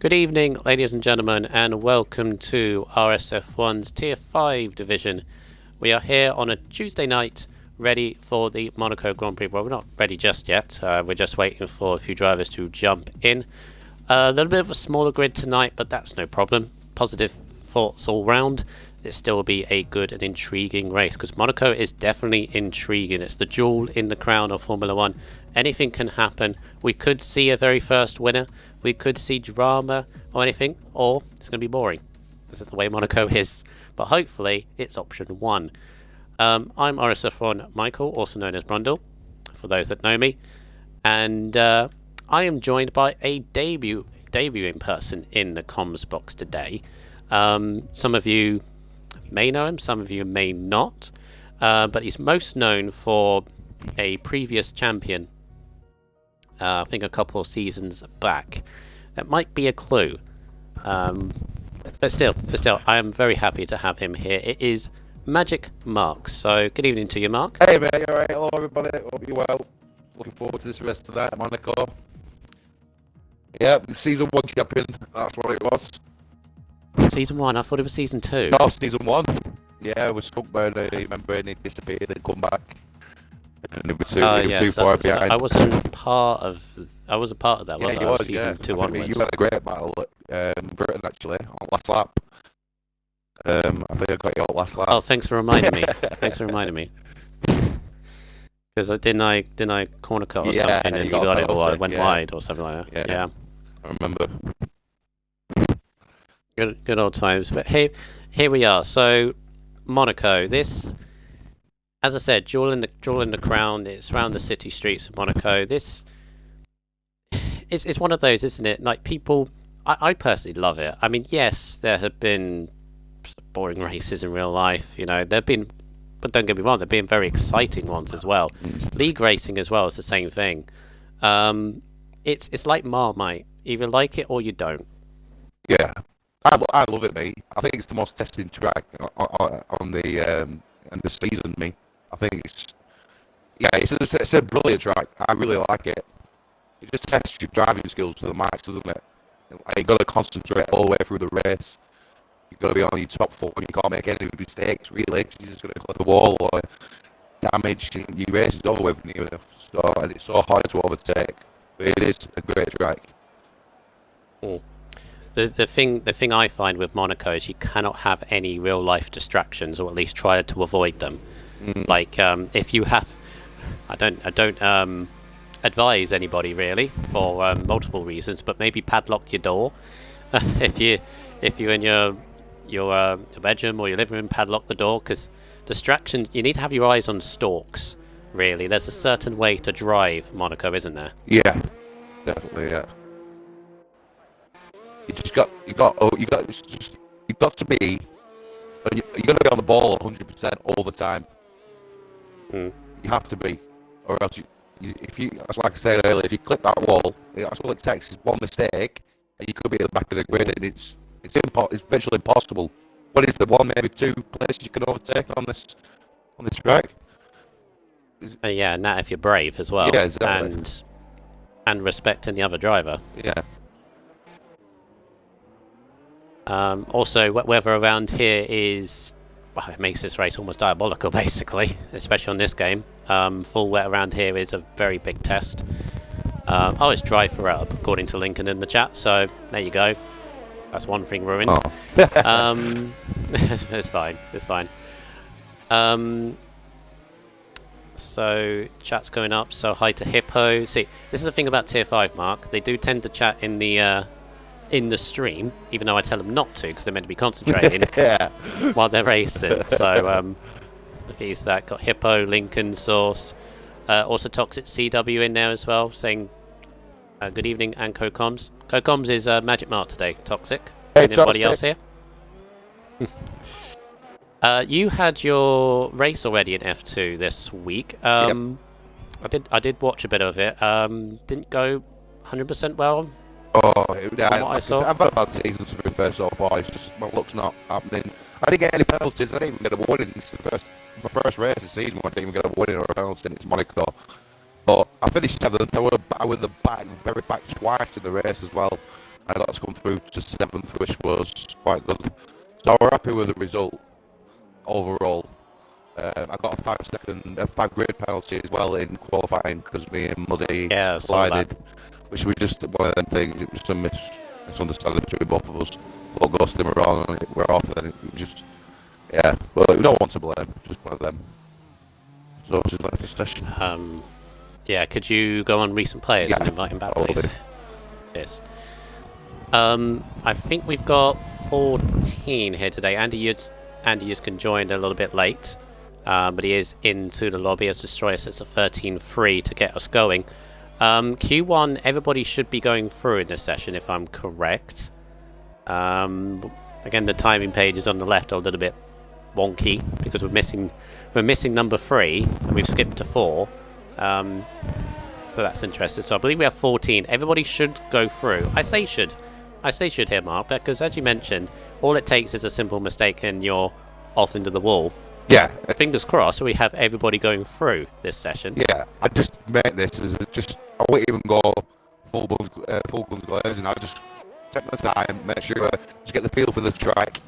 Good evening, ladies and gentlemen, and welcome to RSF1's Tier 5 division. We are here on a Tuesday night, ready for the Monaco Grand Prix. Well, we're not ready just yet. We're just waiting for a few drivers to jump in. A little bit of a smaller grid tonight, but that's no problem. Positive thoughts all round. It still will be a good and intriguing race, because Monaco is definitely intriguing. It's the jewel in the crown of Formula 1. Anything can happen. We could see a very first winner. We could see drama or anything, or it's going to be boring. This is the way Monaco is. But hopefully, it's option one. I'm RSF1 Michael, also known as Brundle, for those that know me. And I am joined by a debuting person in the comms box today. Some of you may know him, some of you may not. But he's most known for a previous champion. I think a couple of seasons back. That might be a clue. But still, I am very happy to have him here. It is Magic Mark. So, good evening to you, Mark. Hey, mate. All right. Hello, everybody. Hope you're well. Looking forward to this race tonight at Monaco. Yeah, season 1 champion. That's what it was. Season 1? I thought it was season 2. No, season 1. Yeah, it was stuck by the remember, and he disappeared and come back. And it was too far behind. I wasn't part of that. Was I? Was season 2 onwards. You had a great battle at Britain actually on last lap. I think I got you on last lap. Oh, thanks for reminding me. Because didn't I corner cut or something, and you got it, or I went wide or something like that. Yeah. I remember. Good old times. But here we are. So Monaco. This, as I said, jewel in the crown. It's around the city streets of Monaco. This, it's one of those, isn't it? Like people, I personally love it. I mean, yes, there have been boring races in real life. You know, there've been, but don't get me wrong, there've been very exciting ones as well. League racing as well is the same thing. It's like Marmite. Either like it or you don't. Yeah, I love it, mate. I think it's the most testing track on the season, mate. I think it's a brilliant track. I really like it. It just tests your driving skills to the max, doesn't it? Like, you got to concentrate all the way through the race. You've got to be on your top foot. You can't make any mistakes, really. You're just going to clip the wall or damage. Your race is over with near enough. And it's so hard to overtake. But it is a great track. The thing I find with Monaco is you cannot have any real life distractions, or at least try to avoid them. Like if you have, I don't advise anybody really for multiple reasons, but maybe padlock your door. if you're in your bedroom or your living room, padlock the door, because distraction. You need to have your eyes on stalks. Really, there's a certain way to drive Monaco, isn't there? Yeah, definitely. Yeah. You got to be. You got to be on the ball 100% all the time. You have to be, or else if you, that's like I said earlier, if you clip that wall, that's all it takes is one mistake, and you could be at the back of the grid, and it's virtually impossible. What is the one, maybe two places you can overtake on this track? Yeah, and that if you're brave as well. Yeah, exactly. And respecting the other driver. Yeah. Also, weather around here is, well, it makes this race almost diabolical, basically, especially on this game. Full wet around here is a very big test. It's dry for up, according to Lincoln in the chat, so there you go. That's one thing ruined. Oh. It's fine. So, chat's going up, so hi to Hippo. See, this is the thing about Tier 5, Mark. They do tend to chat in the stream, even though I tell them not to, because they're meant to be concentrating while they're racing. So, look at that. Got Hippo, Lincoln, Source. Also, Toxic CW in there as well, saying good evening, and CoComs. CoComs is Magic Mark today, Toxic. Hey, anybody else here? You had your race already in F2 this week. Yep. I did watch a bit of it. Didn't go 100% well. I've had a bad season to be fair so far. It's just my luck's not happening. I didn't get any penalties. I didn't even get a warning. It's my first race of the season. I didn't even get a warning or a penalty. It's Monaco. But I finished 7th. I was the very back twice in the race as well. I got to come through to 7th, which was quite good. So we're happy with the result overall. I got a 5 grid penalty as well in qualifying because me and Muddy collided, which was just one of them things. It was a misunderstanding between both of us. Thought ghosting were wrong and we're off, and it was just, yeah. But we don't want to blame. It's just one of them. So just like this session. Yeah. Could you go on recent players and invite him back, please? Yes. I think we've got 14 here today. Andy Yuskin joined a little bit late, but he is into the lobby as Destroyer sets a 13-3 to get us going. Q1, everybody should be going through in this session, if I'm correct. Again, the timing page is on the left, a little bit wonky because we're missing number 3 and we've skipped to 4. So that's interesting. So I believe we have 14. Everybody should go through. I say should here, Mark, because as you mentioned, all it takes is a simple mistake and you're off into the wall. Yeah. Fingers crossed we have everybody going through this session. Yeah, I just make this as I won't even go full guns blazing. I just take my time, make sure I just get the feel for the track,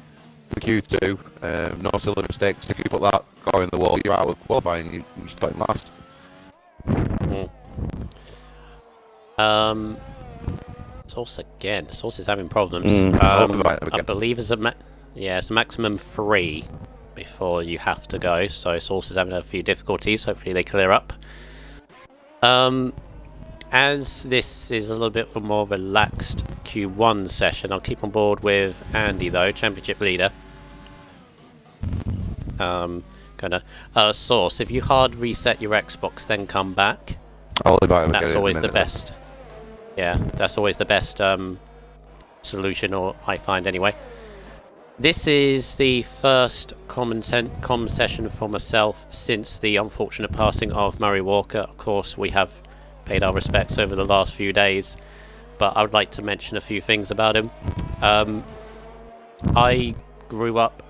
for Q2, no silly mistakes. If you put that car in the wall, you're out of qualifying, you start last. Source is having problems. I believe it's a maximum 3 before you have to go, so Source is having a few difficulties. Hopefully they clear up. As this is a little bit of a more relaxed Q1 session, I'll keep on board with Andy though, championship leader. Source, if you hard reset your Xbox then come back, I'll invite him. That's always the best. Yeah, that's always the best solution, or I find anyway. This is the first comm session for myself since the unfortunate passing of Murray Walker. Of course, we have paid our respects over the last few days, but I would like to mention a few things about him. I grew up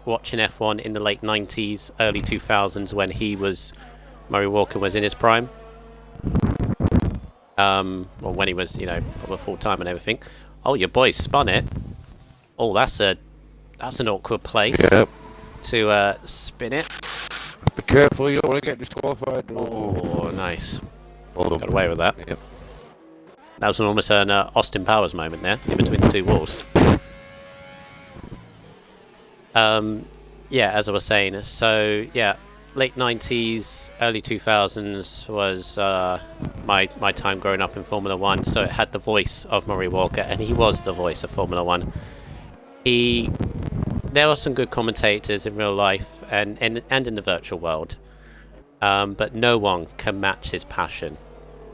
watching F1 in the late 90s, early 2000s when Murray Walker was in his prime. Well, when he was, proper full time and everything. Oh, your boy spun it. Oh, that's an awkward place to spin it. Be careful, you don't want to get disqualified. Oh, nice. Hold Got away with that. Yep. That was almost an Austin Powers moment there, in between the two walls. Yeah, as I was saying, so yeah, late 90s, early 2000s was my time growing up in Formula 1, so it had the voice of Murray Walker, and he was the voice of Formula 1. There are some good commentators in real life and in the virtual world, but no one can match his passion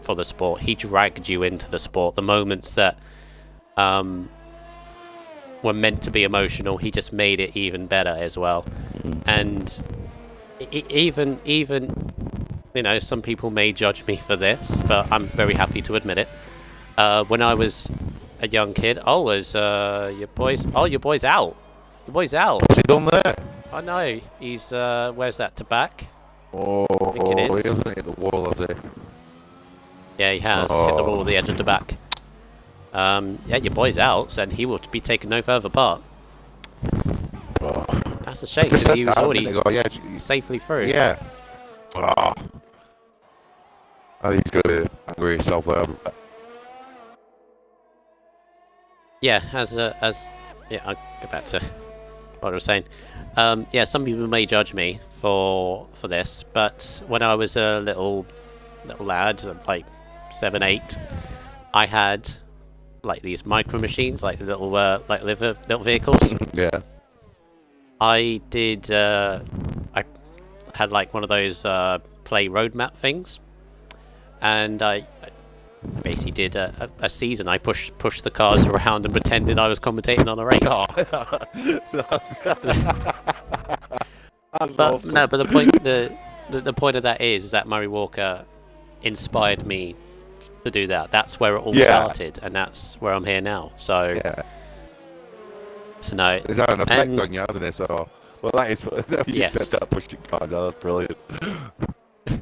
for the sport. He dragged you into the sport. The moments that were meant to be emotional, he just made it even better as well. And even some people may judge me for this, but I'm very happy to admit it. When I was a young kid, your boy's out. Your boy's out. What's he done there? I know. He's where's that, to back? Oh, I think it is. He hasn't hit the wall, has he? Yeah, he has hit the wall with the edge of the back. Yeah, your boy's out, and he will be taken no further part. Oh. That's a shame, because he was already safely through. Yeah. Oh. I think he's going to be angry at himself there. Yeah, I'll go back to what I was saying. Yeah, some people may judge me for this, but when I was a little lad, like 7, 8, I had like these micro machines, like little vehicles. Yeah. I had like one of those play roadmap things, and I basically did a season. I pushed the cars around and pretended I was commentating on a race. Oh. But awesome. no, but the point of that is that Murray Walker inspired me to do that. That's where it all started, and that's where I'm here now. So no, it's had an effect on you, hasn't it? So, well, that is. You yes. said that pushing card. That's brilliant.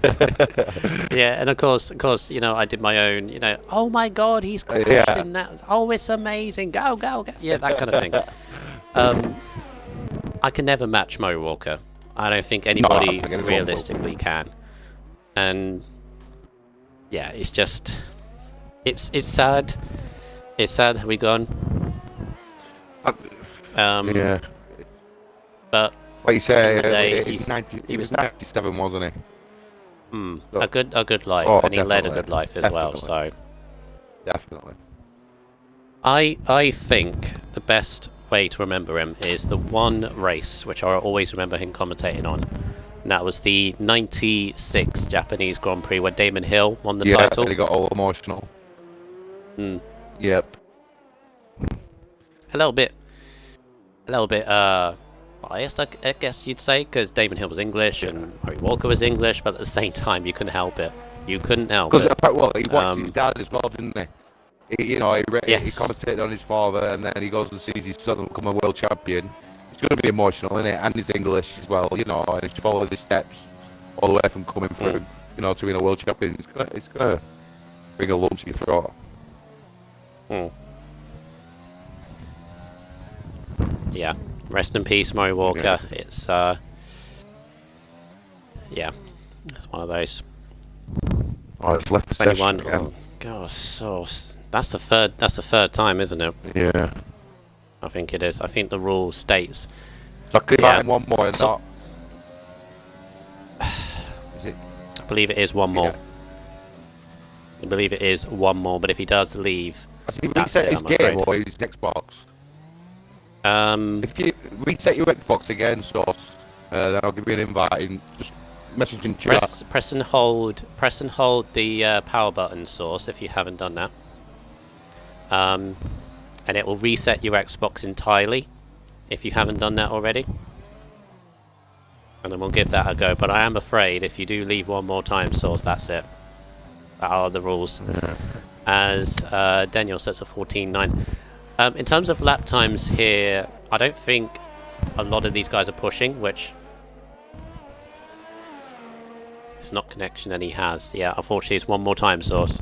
Yeah, and of course, I did my own. Oh my God, he's crashed Yeah. in that. Oh, it's amazing. Go, go, go. Yeah, that kind of thing. I can never match Mo Walker. I don't think No, I don't anybody think anyone will. realistically can. And yeah, it's just, it's sad. It's sad we gone. Yeah. But Like you say, end of the day, he was 97, wasn't he? a good life, Oh, and he led a definitely. good life as well. Definitely. So Definitely. I think the best way to remember him is the one race which I always remember him commentating on. And that was the '96 Japanese Grand Prix where Damon Hill won the title. Yeah, he got all emotional. Yep. A little bit biased, I guess you'd say, because Damon Hill was English and Murray Walker was English, but at the same time, you couldn't help it. You couldn't help it. Because, well, he watched his dad as well, didn't he? He Yes. commentated on his father, and then he goes and sees his son become a world champion. It's going to be emotional, isn't it? And he's English as well, and he's followed his steps all the way from coming through, to being a world champion. It's gonna bring a lump to your throat. Yeah. Rest in peace, Murray Walker. Yeah. It's it's one of those. Oh, it's left the session 21. again. Oh gosh, that's the third time, isn't it? Yeah. I think it is. I think the rule states. So I could Yeah. have one more and not. Is it? I believe it is one more. Yeah. I believe it is one more. But if he does leave, Has he that's reset it, his I'm game afraid. or his Xbox? Um, If you reset your Xbox again, Sauce, then I'll give you an invite and just message in chat. press and hold the power button, Source, if you haven't done that. And it will reset your Xbox entirely if you haven't done that already. And then we'll give that a go. But I am afraid if you do leave one more time, Source, that's it. That are the rules. As Daniel sets a 14.9. In terms of lap times here, I don't think a lot of these guys are pushing, which it's not connection, and he has. Yeah, unfortunately, it's one more time, Source.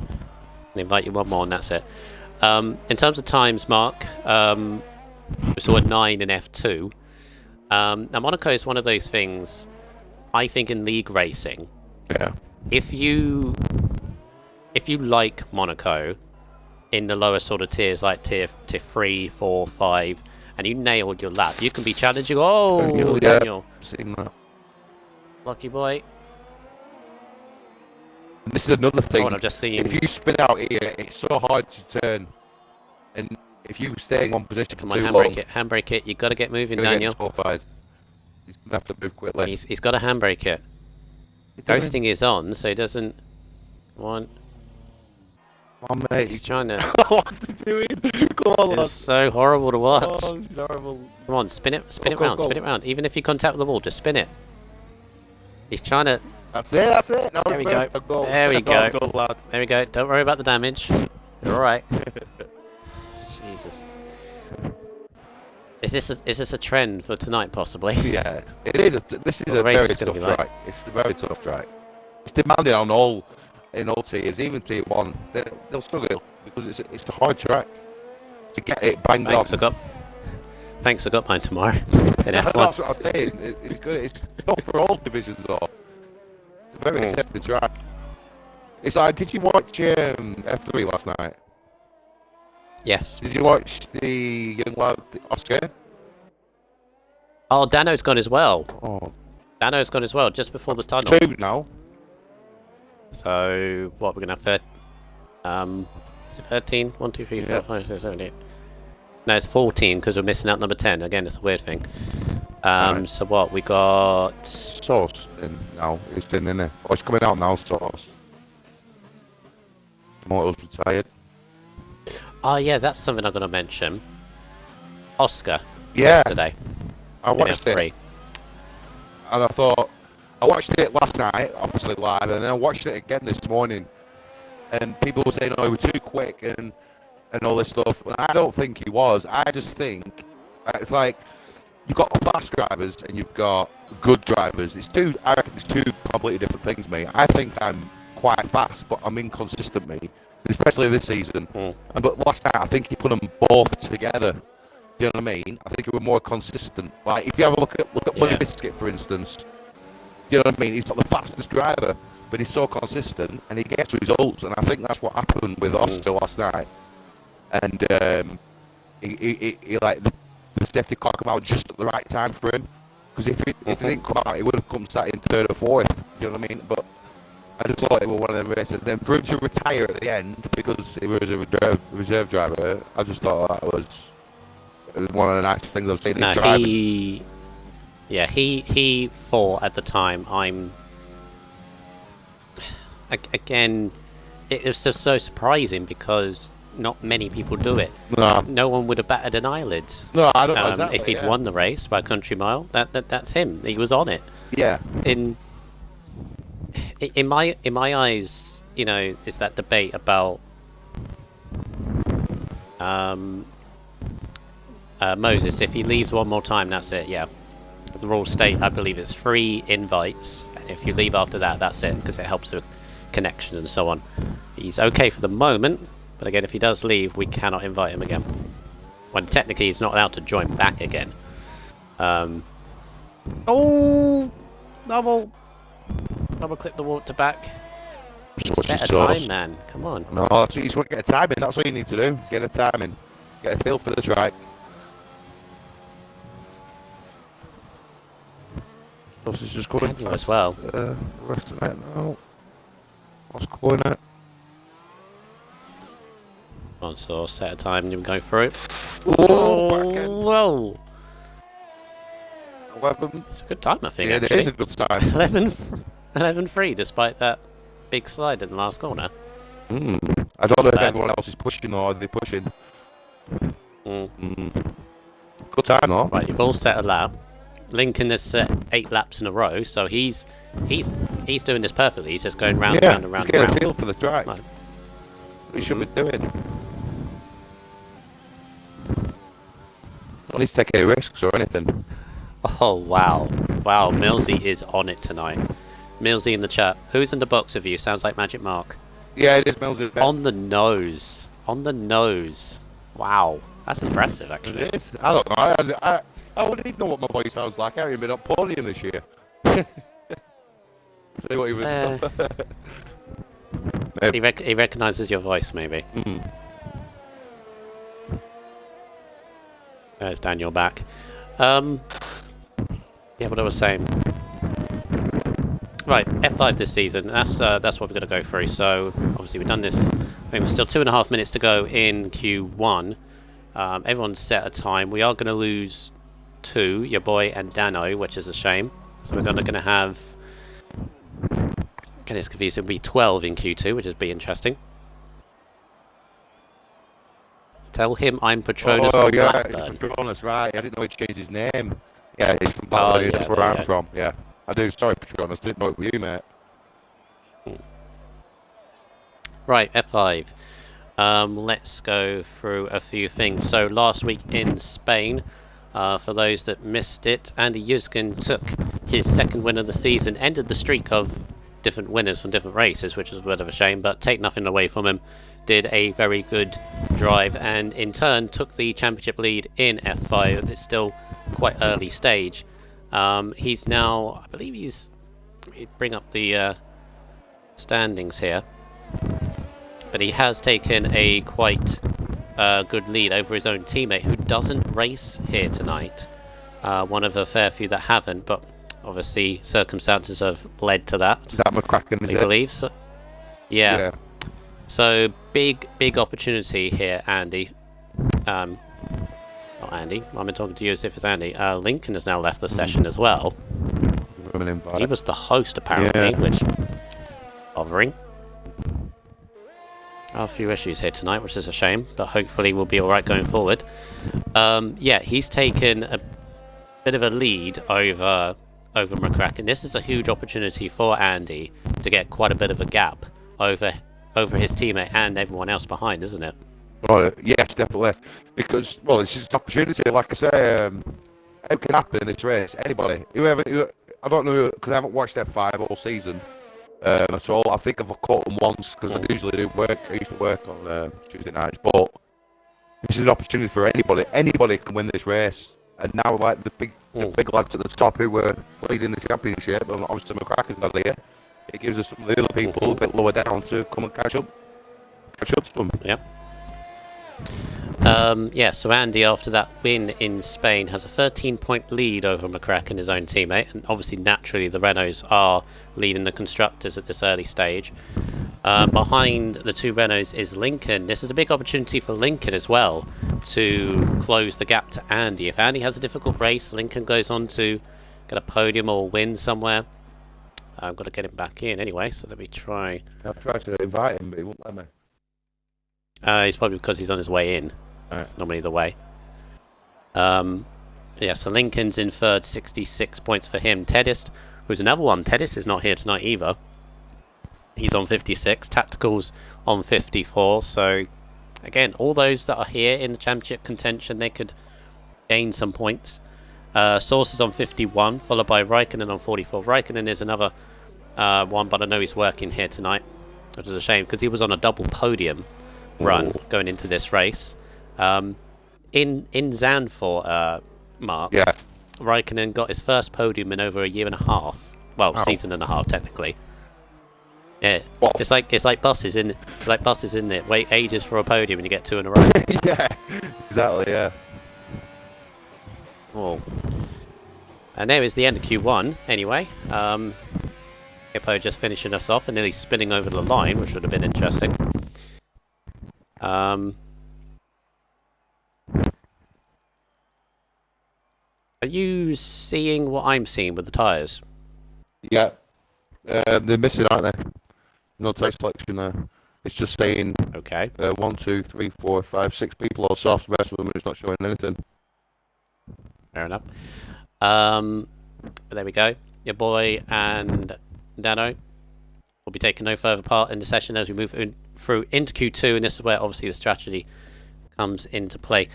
I invite you one more, and that's it. In terms of times, Mark, we saw a 9 in F2. Now, Monaco is one of those things, I think, in league racing. Yeah. If you like Monaco in the lower sort of tiers, like tier 3, 4, 5, and you nailed your lap, you can be challenging. Oh, Daniel. Seen that. Lucky boy. And this is another thing. Oh, and I've just seen. If you spin out here, it's so hard to turn. And if you stay in one position for Come on, too handbrake long, it, handbrake it. You've got to get moving, you're gonna Daniel. get disqualified. He's gonna have to move quickly. He's got to handbrake it. Ghosting is on, so he doesn't want. Oh, mate. He's trying to. What's he doing? Go on, lad. It's so horrible to watch. Oh, it's horrible. Come on, spin it Go, round, go. spin it round. Even if you contact the wall, just spin it. He's trying to. That's it. Now There we reverse go. the goal. There we go. Go, lad. There we go. Don't worry about the damage. You're all right. Jesus. Is this a trend for tonight, possibly? Yeah, it is. This is Well, a the race very is gonna tough be like- track. It's a very tough track. It's demanding on all tiers, even tier 1. They'll struggle because it's a hard track to get it banged on. Thanks, I got mine tomorrow in That's F1. what I'm saying. It's good. It's not for all divisions though. It's a very interesting track. It's like, did you watch F3 last night? Yes. Did you watch the young lad Oscar? Oh, Dano's gone as well. Oh, Dano's gone as well, just before the tunnel. 2 now. So, what, we're going to have is it 13? 1, 2, 3, 4, Yeah. 5, 6, 7, 8. No, it's 14 because we're missing out number 10. Again, it's a weird thing. Right. So what, we got... Sauce in now. It's in, isn't it? Oh, it's coming out now, Sauce. Motor's retired. Oh, yeah, that's something I'm going to mention. Oscar, Yeah. yesterday. I in watched F3. it, and I thought I watched it last night, obviously live, and then I watched it again this morning. And people were saying, "Oh, he was too quick," and all this stuff. And I don't think he was. I just think it's like you've got fast drivers and you've got good drivers. I reckon it's two completely different things, mate. I think I'm quite fast, but I'm inconsistent, mate. Especially this season. But last night, I think he put them both together. Do you know what I mean? I think he was more consistent. Like, if you have a look at Money Biscuit, for instance, do you know what I mean? He's not the fastest driver, but he's so consistent, and he gets results, and I think that's what happened with Oscar last night. And he like, the safety car come out just at the right time for him, because if it didn't come out, he would have come sat in third or fourth, you know what I mean? But I just thought it was one of the races. Then for him to retire at the end because he was a reserve driver, I just thought that was one of the nice things I've seen him driving. He thought at the time, again, it was just so surprising because not many people do it. No one would have batted an eyelid. No, I don't know exactly, if he'd won the race by a country mile. That's him. He was on it. Yeah. In my eyes, you know, is that debate about Moses. If he leaves one more time, that's it. Yeah, the rules state, I believe, it's 3 invites. If you leave after that, that's it, because it helps with connection and so on. He's okay for the moment, but again, if he does leave, we cannot invite him again. When technically he's not allowed to join back again. Double clip the water back. Set a time, man. Come on. No, you just want to get a timing. That's what you need to do. Get a timing. Get a feel for the track. This is just going you as well. Rest of it now. What's going on? On, so set a time and you can go through it. Whoa! 11. It's a good time, I think. Yeah, actually. It is a good time. 11-3, despite that big slide in the last corner. I don't know if everyone else is pushing or are they pushing. Good time, though. Right, you've all set a lap. Lincoln has set 8 laps in a row, so he's doing this perfectly. He's just going round and round and round. He's getting a feel for the track. Right. He should be doing. Don't need to take any risks or anything. Oh, wow. Wow, Millsy is on it tonight. Millsy in the chat. Who's in the box with you? Sounds like Magic Mark. Yeah, it is Millsy. On the nose. On the nose. Wow. That's impressive, actually. It is. I don't know. I wouldn't even know what my voice sounds like. I haven't been up podium this year. See what he was. He recognises your voice, maybe. There's Daniel back. Yeah, what I was saying. Right, F5 this season. That's what we're going to go through. So obviously we've done this. I think we're still 2.5 minutes to go in Q1. Everyone's set a time. We are going to lose 2, your boy and Dano, which is a shame. So we're going to have. Get this confused. It'll be 12 in Q2, which would be interesting. Tell him I'm Patronus from Blackburn. Patronus, right. I didn't know he changed his name. Yeah, he's from Blackburn. That's where I'm from. Yeah, I do. Sorry, Patronus. Didn't know it was you, mate. Right, F5. Let's go through a few things. So last week in Spain, for those that missed it, Andy Yuzkin took his 2nd win of the season, ended the streak of different winners from different races, which is a bit of a shame, but take nothing away from him. Did a very good drive and in turn took the championship lead in F5. It's still quite early stage. He's now, I believe bring up the standings here, but he has taken a quite good lead over his own teammate who doesn't race here tonight. One of the fair few that haven't, but obviously circumstances have led to that. Is that McCracken, I believe so. Yeah. So big opportunity here, Andy. Not Andy. I'm talking to you as if it's Andy. Lincoln has now left the session as well. He was the host apparently, which bothering. A few issues here tonight, which is a shame, but hopefully we'll be all right going forward. He's taken a bit of a lead over McCracken. This is a huge opportunity for Andy to get quite a bit of a gap over his teammate and everyone else behind, isn't it? Well, yes, definitely. Because, well, it's just an opportunity. Like I say, It can happen in this race. Anybody, I don't know because I haven't watched F5 all season at all. I think I've caught them once because I usually do work. I used to work on Tuesday nights, but this is an opportunity for anybody. Anybody can win this race. And now, like the big lads at the top who were leading the championship, and obviously McCracken's not here. It gives us some of the other people a bit lower down to come and catch up to them. Yeah. So Andy, after that win in Spain, has a 13-point lead over McCracken, his own teammate, and obviously, naturally, the Renaults are leading the constructors at this early stage. Behind the two Renaults is Lincoln. This is a big opportunity for Lincoln as well to close the gap to Andy. If Andy has a difficult race, Lincoln goes on to get a podium or win somewhere. I've got to get him back in anyway, so let me try. I've tried to invite him, but he won't let me. It's probably because he's on his way in. Right. It's normally the way. So Lincoln's in third, 66 points for him. Teddist, who's another one. Teddist is not here tonight either. He's on 56. Tactical's on 54. So, again, all those that are here in the championship contention, they could gain some points. Source is on 51, followed by Raikkonen on 44. Raikkonen is another one, but I know he's working here tonight, which is a shame because he was on a double podium run going into this race. In Zandvoort, Mark, Raikkonen got his first podium in over a year and a half. Well, season and a half technically. Yeah, it's like buses, isn't it? It's like buses, isn't it? Wait ages for a podium and you get two in a row. Yeah, exactly. Yeah. Oh. And there is the end of Q1. Anyway, Hippo just finishing us off and nearly spinning over the line, which would have been interesting. Are you seeing what I'm seeing with the tyres? Yeah. They're missing, aren't they? No tyre selection there. It's just saying 1, 2, 3, 4, 5, 6 people are soft. The rest of them are just not showing anything. Fair enough. There we go. Your boy and Dano will be taking no further part in the session as we move through into Q2, and this is where obviously the strategy comes into play.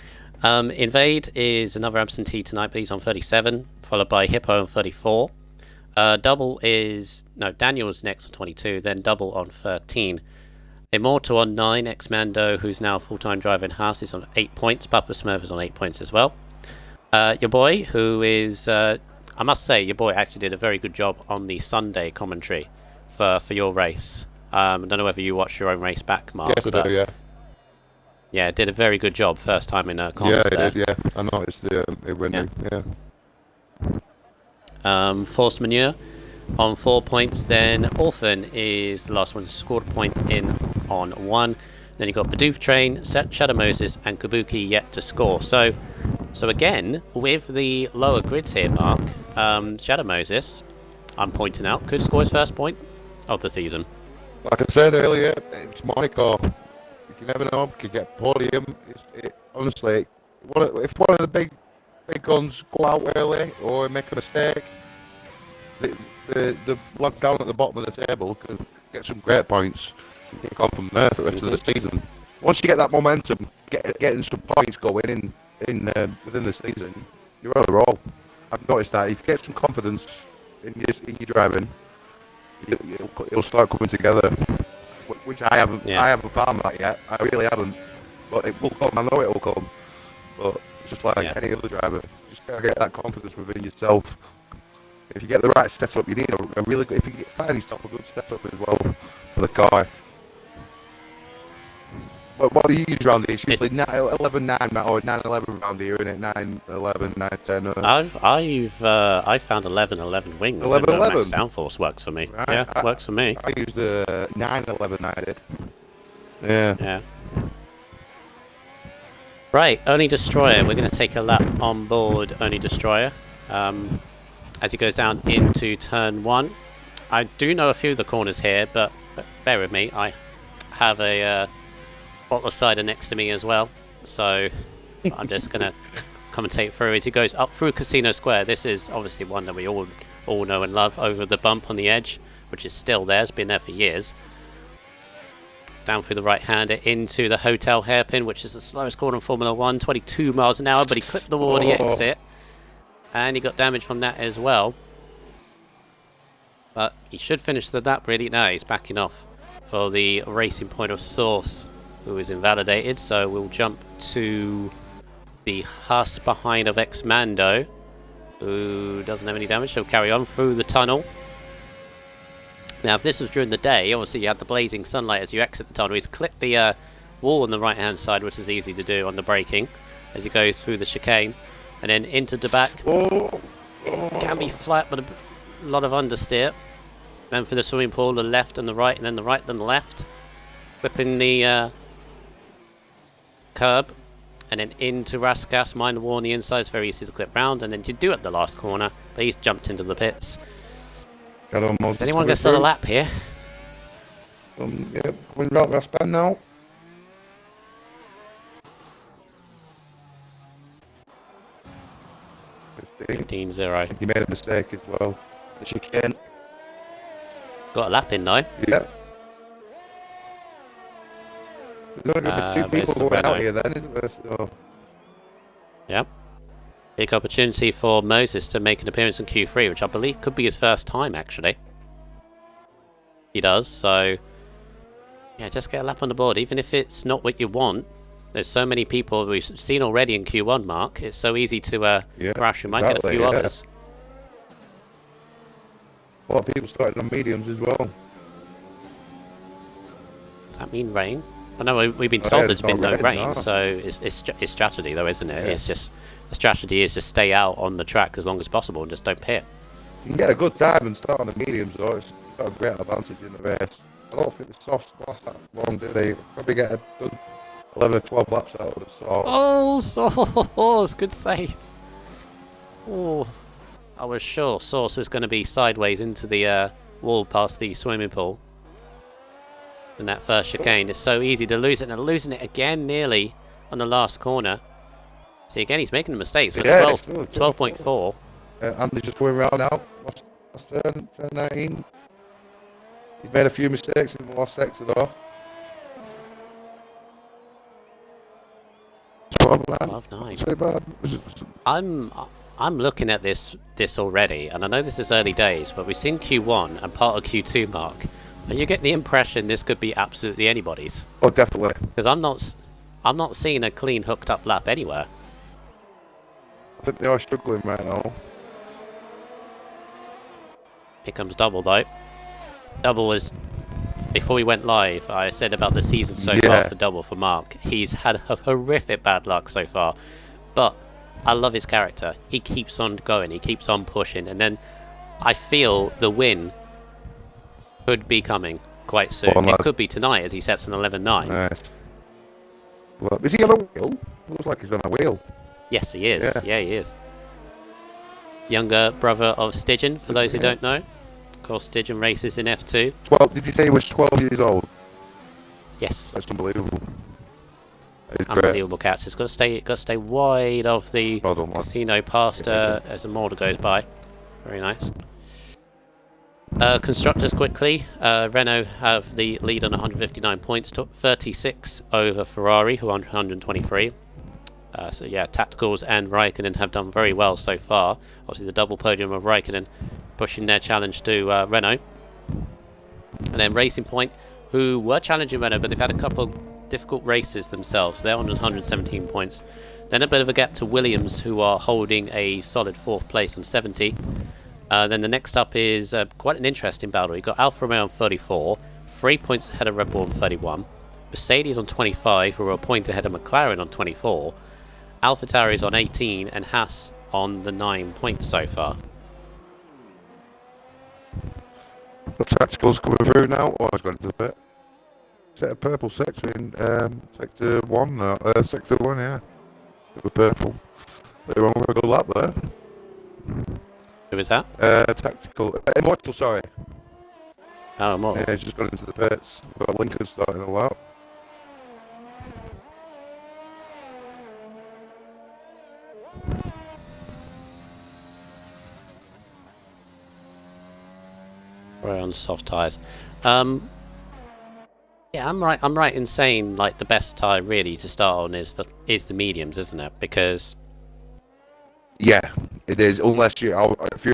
Invade is another absentee tonight, but he's on 37, followed by Hippo on 34. Daniel's next on 22, then Double on 13. Immortal on 9, X-Mando, who's now a full-time driver in-house, is on 8 points. Papa Smurf is on 8 points as well. Your boy, who is... I must say, your boy actually did a very good job on the Sunday commentary for your race. I don't know whether you watched your own race back, Mark. Yes, I do, yeah. Yeah, did a very good job first time in comments there. Yeah, he did, yeah. I noticed it winning, Force Manure on 4 points. Then Orphan is the last one who scored a point in on 1. Then you've got Bidoof Train, Shadow Moses, and Kabuki yet to score. So again, with the lower grids here, Mark, Shadow Moses, I'm pointing out, could score his first point of the season. Like I said earlier, it's Monaco. You never know, could get podium. Honestly, if one of the big guns go out early or make a mistake, the lads down at the bottom of the table can get some great points and kick on from there for the rest of the season. Once you get that momentum, getting some points going in within the season, you're on a roll. I've noticed that if you get some confidence in your driving, it'll start coming together. Which I haven't found that yet. I really haven't. But it will come. I know it will come. But it's just like any other driver. You just gotta get that confidence within yourself. If you get the right setup, you need a really good. If you find yourself a good setup as well for the car. But what do you use around here? It's usually 11-9 or 9-11 around here, isn't it? 9-11, 9-10. I've found 11-11 wings. 11-11. Downforce works for me. Right. Yeah, works for me. I used the 9-11 I did. Yeah. Right, Only Destroyer. We're going to take a lap on board Only Destroyer as he goes down into turn 1. I do know a few of the corners here, but bear with me. I have a bottle of cider next to me as well, so I'm just going to commentate through as he goes up through Casino Square. This is obviously one that we all know and love, over the bump on the edge, which is still there. It's been there for years. Down through the right-hander into the Hotel Hairpin, which is the slowest corner in Formula 1, 22 miles an hour, but he clipped the wall at the exit. And he got damage from that as well. But he should finish the lap really. No, he's backing off for the racing point of Source, who is invalidated. So we'll jump to the Huss behind of X-Mando, who doesn't have any damage. So carry on through the tunnel. Now, if this was during the day, obviously you had the blazing sunlight as you exit the tunnel. He's clipped the wall on the right-hand side, which is easy to do on the braking as he goes through the chicane. And then into the back. Can be flat, but a lot of understeer. Then for the swimming pool, the left and the right, and then the right and the left. Whipping the curb. And then into Raskas. Mind the wall on the inside. It's very easy to clip round. And then you do at the last corner. But he's jumped into the pits. Is anyone going to start a lap here? Yeah, coming right last band now. 15-0. You made a mistake as well. The chicane. Got a lap in though. Yeah. There's only going to be two people going out here then, isn't there? So. Yep. Big opportunity for Moses to make an appearance in Q3, which I believe could be his first time, actually. He does, so... yeah, just get a lap on the board. Even if it's not what you want, there's so many people we've seen already in Q1, Mark. It's so easy to crash. You might get a few others. A lot of people starting on mediums as well. Does that mean rain? I know we've been told there's been no rain, so it's strategy though, isn't it? Yeah. It's just the strategy is to stay out on the track as long as possible and just don't pit. You can get a good time and start on the mediums though. It's got a great advantage in the race. I don't think the softs last that long, do they? Probably get a good 11 or 12 laps out of the softs. Oh, Source! Good save. Oh, I was sure Source was going to be sideways into the wall past the swimming pool. In that first chicane, it's so easy to lose it, and losing it again nearly on the last corner. See, again, he's making mistakes. With 12.4. Andy's just going around now. Last turn 19. He's made a few mistakes in the last sector though. 12.9. I'm looking at this already, and I know this is early days, but we've seen Q1 and part of Q2, Mark. And you get the impression this could be absolutely anybody's. Oh, definitely. Because I'm not seeing a clean hooked up lap anywhere. I think they are struggling right now. Here comes Double though. Double was, before we went live, I said about the season so far for Double for Mark. He's had a horrific bad luck so far, but I love his character. He keeps on going. He keeps on pushing, and then I feel the win could be coming quite soon. It could be tonight as he sets an 11.9. Nice. Well, is he on a wheel? Looks like he's on a wheel. Yes, he is. Yeah, he is. Younger brother of Stygian, for those who don't know. Of course, Stygian races in F2. 12? Did you say he was 12 years old? Yes. That's unbelievable. Unbelievable catch. It's got to stay wide of the casino past as the mortar goes by. Very nice. Constructors quickly. Renault have the lead on 159 points, 36 over Ferrari, who are 123. So yeah, Tacticals and Raikkonen have done very well so far. Obviously the double podium of Raikkonen pushing their challenge to Renault. And then Racing Point, who were challenging Renault, but they've had a couple of difficult races themselves. They're on 117 points. Then a bit of a gap to Williams, who are holding a solid 4th place on 70. Then the next up is quite an interesting battle. You've got Alfa Romeo on 34, 3 points ahead of Red Bull on 31. Mercedes on 25, who are a point ahead of McLaren on 24. AlphaTauri is on 18, and Haas on the 9 points so far. The Tacticals coming through now. Oh, I was going to the bit. Set a purple sector in sector 1. Sector 1, yeah. With purple. They were on a good lap there. Who is that? Tactical. Immortal, sorry. Oh, Immortal. Yeah, he's just gone into the pits. We've got Lincoln starting a lap. We're on soft tyres. Yeah, I'm right in saying like the best tyre really to start on is the mediums, isn't it? Because yeah, It is, unless if you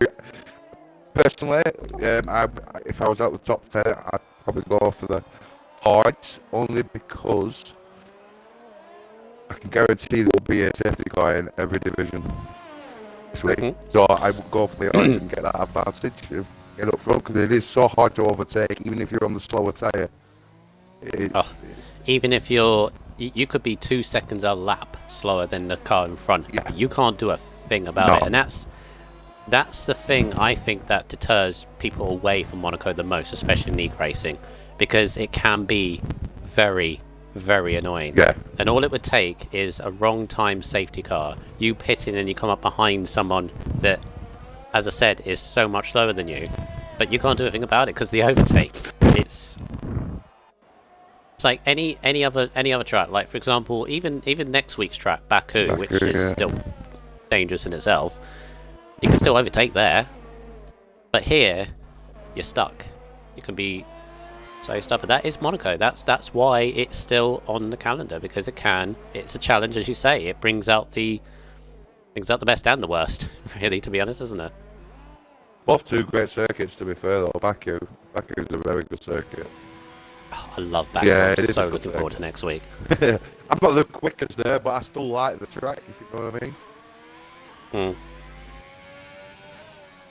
personally, if I was out the top 10, I'd probably go for the hards, only because I can guarantee there will be a safety car in every division this week. So I would go for the hards and get that advantage of get up front, because it is so hard to overtake, even if you're on the slower tyre. Even if you could be 2 seconds a lap slower than the car in front. Yeah. You can't do a thing about it, and that's the thing I think that deters people away from Monaco the most, especially League racing, because it can be very, very annoying. Yeah. And all it would take is a wrong time safety car, you pit in and you come up behind someone that, as I said, is so much slower than you, but you can't do a thing about it because the overtake. It's like any other track. Like, for example, even next week's track, Baku, which is still dangerous in itself. You can still overtake there, but here you're stuck. You can be so stuck. But that is Monaco. That's why it's still on the calendar, because it's a challenge, as you say. It brings out the best and the worst, really, to be honest, isn't it? Both two great circuits, to be fair, though. Baku is a very good circuit. Oh, I love Baku. Yeah, I'm so looking forward to next week. I'm not the quickest there, but I still like the track, if you know what I mean.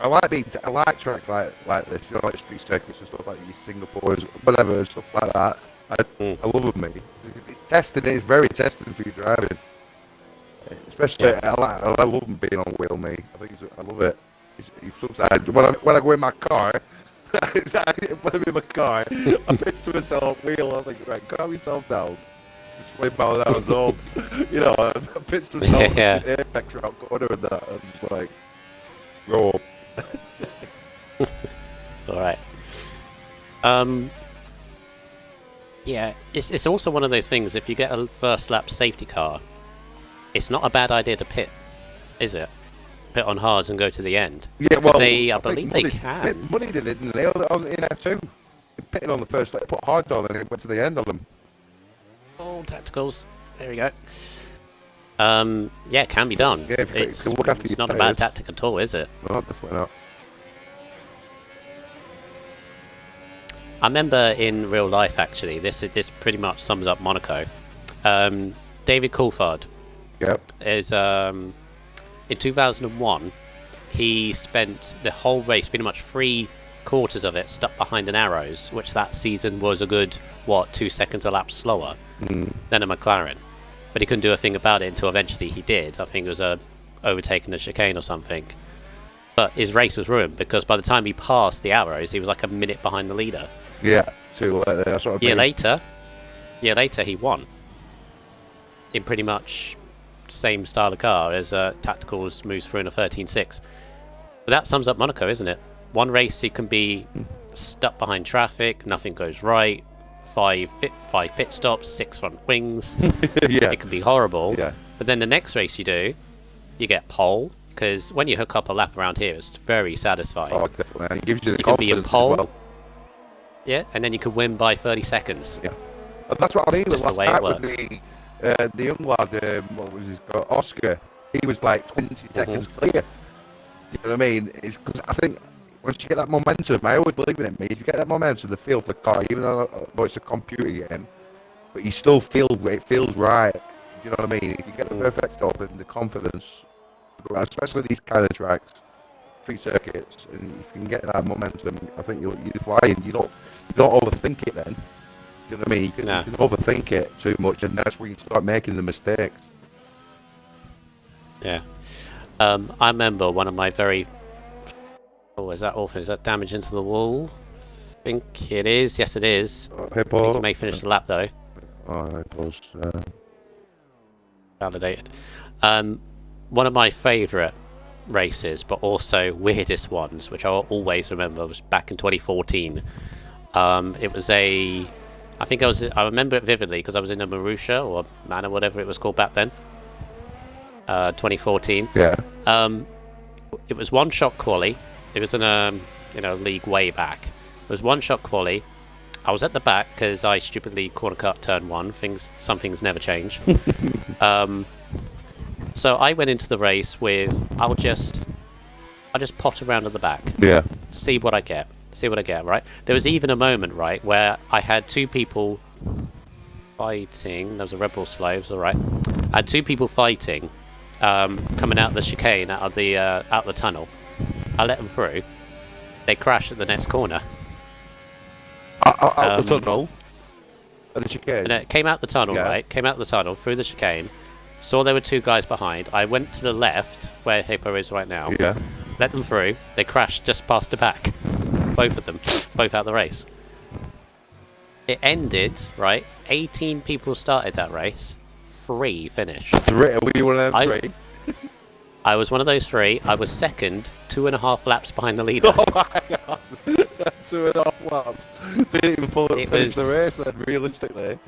I like tracks like this, you know, like street circuits and stuff like these, Singapore's, whatever, stuff like that. I love them, mate. It's testing. It's very testing for your driving. Especially, I love them being on wheel, mate. I love it. Sometimes when I go in my car, when I'm in my car, I pitch to myself wheel. I think, right, calm yourself down. Just 20 miles an hour zone. You know, I pitch to myself apex around corner and that. I'm just like, grow up. Alright. Yeah, it's also one of those things, if you get a first lap safety car, it's not a bad idea to pit, is it? Pit on hards and go to the end. Yeah, well, I believe they can. Money did it, didn't they? In F2. They pitted on the first lap, put hards on, and it went to the end on them. Oh, tacticals. There we go. Yeah, it can be done. Yeah, it's not a bad tactic at all, is it? No, definitely not. I remember in real life, actually, this pretty much sums up Monaco. David Coulthard is in 2001. He spent the whole race, pretty much 3/4 of it, stuck behind an Arrows, which that season was a good 2 seconds a lap slower than a McLaren. But he couldn't do a thing about it until eventually he did. I think it was overtaking the chicane or something. But his race was ruined because by the time he passed the Arrows, he was like a minute behind the leader. Yeah, so that's what I mean. Year later, he won in pretty much same style of car as Tacticals moves through in a 13.6. But that sums up Monaco, isn't it? One race you can be stuck behind traffic, nothing goes right, 5 pit stops, 6 front wings. Yeah, it can be horrible. Yeah. But then the next race you do, you get pole, because when you hook up a lap around here, it's very satisfying. Oh, definitely. And it gives you the confidence can be in pole, as well. Yeah, and then you can win by 30 seconds. Yeah, and that's what I mean. Just last the way it night works. With the young lad, what was his called? Oscar. He was like 20 seconds clear. You know what I mean? It's because I think once you get that momentum, I always believe in it, mate. If you get that momentum, the feel for the car, even though it's a computer game, but you still feel it feels right. Do you know what I mean? If you get the perfect stop and the confidence, especially these kind of tracks, street circuits, and if you can get that momentum, I think you're flying. You don't overthink it then. Do you know what I mean? You can overthink it too much, and that's where you start making the mistakes. Yeah. I remember one of my very... Oh, is that awful? Is that damage into the wall? I think it is. Yes, it is. Hey, Paul. I think you may finish the lap, though. Oh, hey, Paul's... Validated. One of my favourite races, but also weirdest ones, which I'll always remember, was back in 2014. It was I remember it vividly because I was in a Marussia or Man or whatever it was called back then. 2014. Yeah. It was one-shot quali. It was in a league way back. It was one-shot quali. I was at the back because I stupidly corner cut turn 1. Some things never change. So I went into the race with, I'll just I just pot around at the back. Yeah. See what I get. See what I get, right? There was even a moment, right, where I had two people fighting. There was a Red Bull Slaves, alright. I had two people fighting, coming out the chicane, out the tunnel. I let them through. They crashed at the next corner. Out the tunnel? At the chicane? And it came out the tunnel, right? Came out the tunnel, through the chicane. Saw there were two guys behind. I went to the left, where Hippo is right now. Yeah. Let them through. They crashed just past the back. Both of them. Both out the race. It ended, right? 18 people started that race. 3 finished. 3? Were you one of them 3? I was one of those 3. I was second, 2.5 laps behind the leader. Oh my god! 2.5 laps. Didn't even finish the race then, realistically.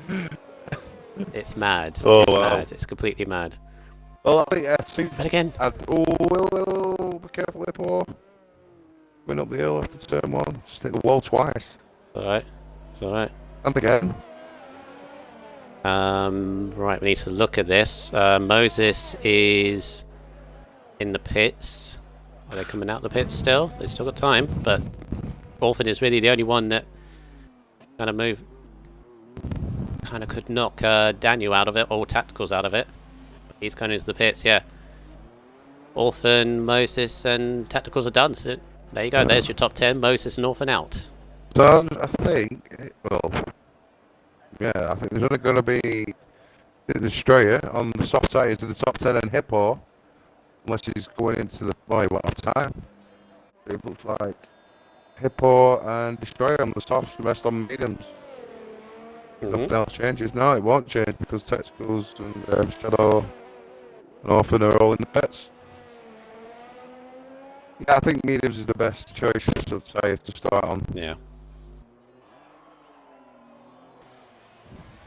It's mad. Oh, it's wow. mad. It's completely mad. Well, I think But again... be careful, Hippo. Going up the hill after turn 1. Just hit the wall twice. Alright. It's alright. And again. Right, we need to look at this. Moses is in the pits. Are they coming out the pits still? They've still got time, but Orphan is really the only one that kind of could knock Daniel out of it, or Tacticals out of it. He's going into the pits, yeah. Orphan, Moses, and Tacticals are done. So there you go. There's your top 10. Moses and Orphan out. So I think, I think there's only going to be the Destroyer on the soft side into the top 10 and Hippo, unless he's going into the what time. It looks like Hippo and Destroyer on the softs, the rest on mediums. Nothing else changes. No, it won't change because Tacticals and Shadow and Orphan are all in the pits. Yeah, I think mediums is the best choice, I'd say, to start on. Yeah.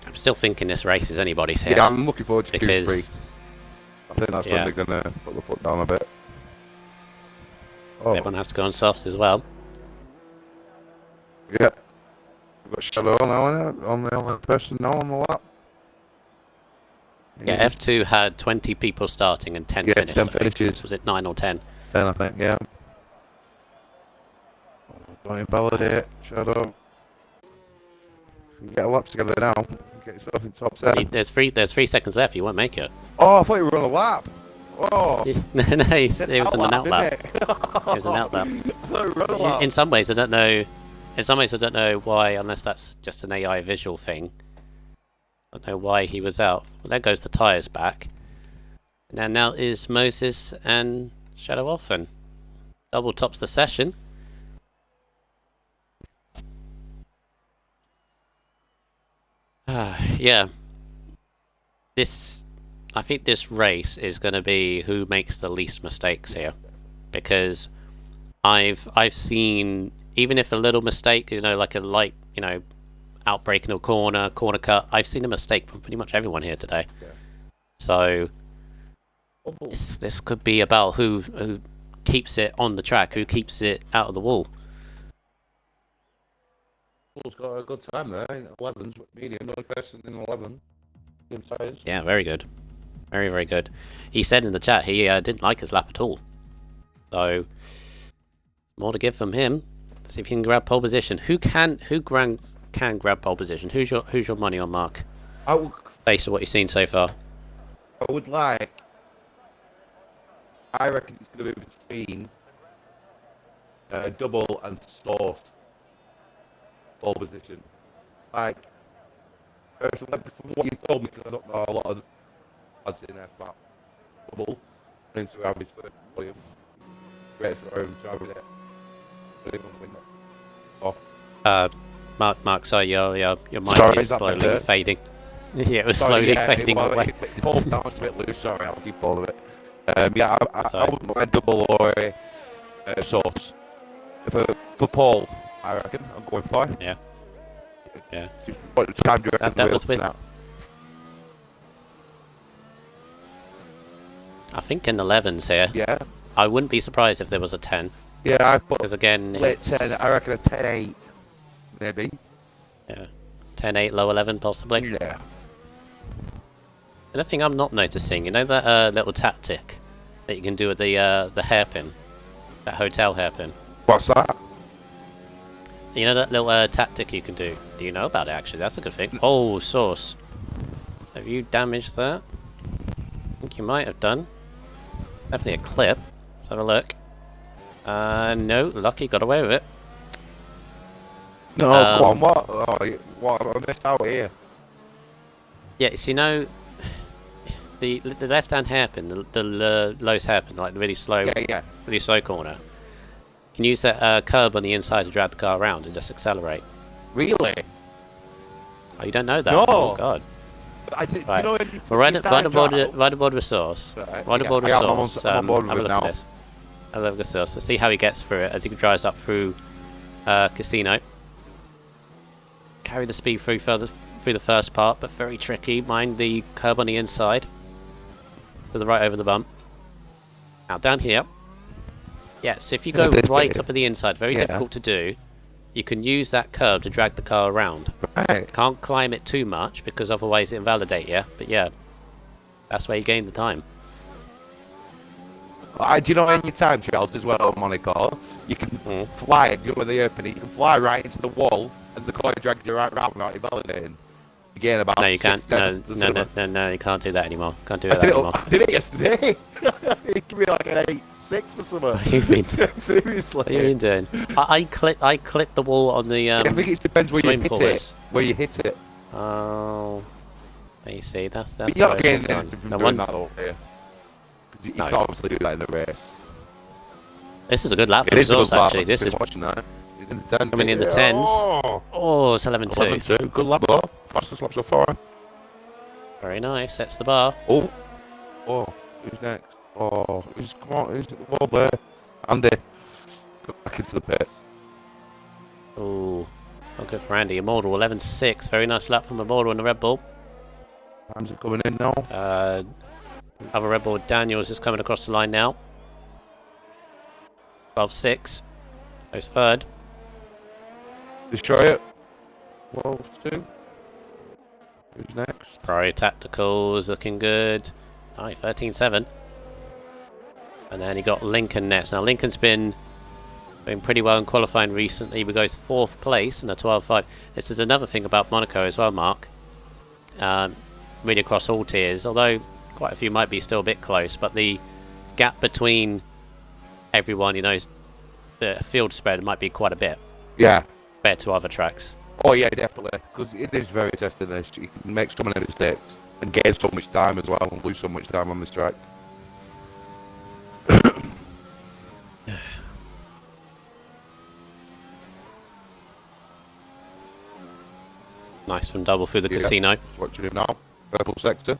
I'm still thinking this race is anybody's here. Yeah, I'm looking forward to because Q3. I think that's when they're going to put the foot down a bit. Oh. Everyone has to go on softs as well. Yeah. We've got Shadow now on the only person now on the lap. Yeah, F2 had 20 people starting and 10 finished. 10 finishes. Was it 9 or 10? 10, I think, yeah. Don't invalidate, Shadow. If you get a lap together now, you get yourself in top 10. There's 3 seconds left, you won't make it. Oh, I thought you were on a lap. Oh. No, it was an out lap. It was an out lap. In some ways, I don't know. In some ways, I don't know why, unless that's just an AI visual thing. I don't know why he was out. Well, there goes the tyres back. And now is Moses and Shadow Orphan. Double tops the session. Yeah. I think this race is going to be who makes the least mistakes here, because I've seen, even if a little mistake, like a light, outbreak in a corner cut, I've seen a mistake from pretty much everyone here today. Yeah. So this could be about who keeps it on the track, who keeps it out of the wall. Paul's got a good time there. 11's medium, no person in 11. Yeah, very good. Very, very good. He said in the chat he didn't like his lap at all. So, more to give from him. Let's see if he can grab pole position. Who can grab pole position? Who's your money on, Mark? Based on what you've seen so far. I reckon it's going to be between double and source pole position. From what you've told me, because I don't know a lot of lads in there fat double, and to have his first volume. Great for him to have it. Really want to win that. Mark, sorry, your mic is slowly fading. Yeah, it was slowly fading away. It falls down, it's a bit loose, sorry, I'll keep all of it. I wouldn't mind double or a source. For Paul, I reckon, I'm going for. Yeah. Yeah. What time do you reckon that was with... I think in 11s here. Yeah. I wouldn't be surprised if there was a 10. Yeah, I put... Because again, late 10, I reckon a 10-8, maybe. Yeah. 10-8, low 11, possibly. Yeah. Another thing I'm not noticing, that little tactic that you can do with the hairpin? That hotel hairpin. What's that? You know that little tactic you can do? Do you know about it, actually? That's a good thing. Oh, sauce. Have you damaged that? I think you might have done. Definitely a clip. Let's have a look. No, Lucky got away with it. No, go on, what? Oh, what have I missed out here? Yeah, so you know, the left-hand hairpin, the lowest hairpin, like the really slow, really slow corner. You can use that curb on the inside to drag the car around and just accelerate. Really? Oh, you don't know that? No. Oh God. Right. Right. You know, Well, right aboard with sauce. Right aboard with sauce. I'm on board have a with look it now. at this. Have a look at sauce. Let's see how he gets through it as he drives up through Casino. Carry the speed through the first part, but very tricky. Mind the curb on the inside. To the right over the bump. Now down here. Yeah, so if you go right up at the inside, very difficult to do. You can use that curb to drag the car around. Right. Can't climb it too much because otherwise it invalidate you. But yeah, that's where you gain the time. Do you know in your time trials as well, Monaco, you can fly, you know, with the opening, you can fly right into the wall and the car drags you right round without invalidating. Again, about No, you can't. 6 seconds. No, you can't do that anymore. Can't do that anymore. I did it yesterday. It could be like an 8.6 or something. What have you been Seriously. What have you been doing? I clipped the wall on the I think it depends where you hit it. Where you hit it. Oh, you see, that's But you're not how getting it's all anything from done. doing that though, yeah. Because you can't obviously do that in the race. This is a good lap for It is a results, good lap. actually. This I've is been watching that. In the 10, coming in the 10s. Oh, it's 11.2. 11.2. Good lap though. Fastest lap so far. Very nice. Sets the bar. Oh, who's next? Oh, come on, who's the wall there? Andy, get back into the pits. Oh, not good for Andy. Immortal 11.6. Very nice lap from Immortal in the Red Bull. Times are coming in now. Other Red Bull Daniels is coming across the line now. 12.6. Goes third. Destroy it. 12.2. Who's next? Ferrari Tacticals looking good. Alright, 13.7. And then he got Lincoln next. Now Lincoln's been doing pretty well in qualifying recently. He goes 4th place in a 12.5. This is another thing about Monaco as well, Mark. Really across all tiers, although quite a few might be still a bit close, but the gap between everyone, you know, the field spread might be quite a bit. Yeah. Compared to other tracks. Oh yeah, definitely. Because it is very testing this. You can make so many mistakes and gain so much time as well and lose so much time on this track. Nice from double through the casino. Watching him now. Purple sector.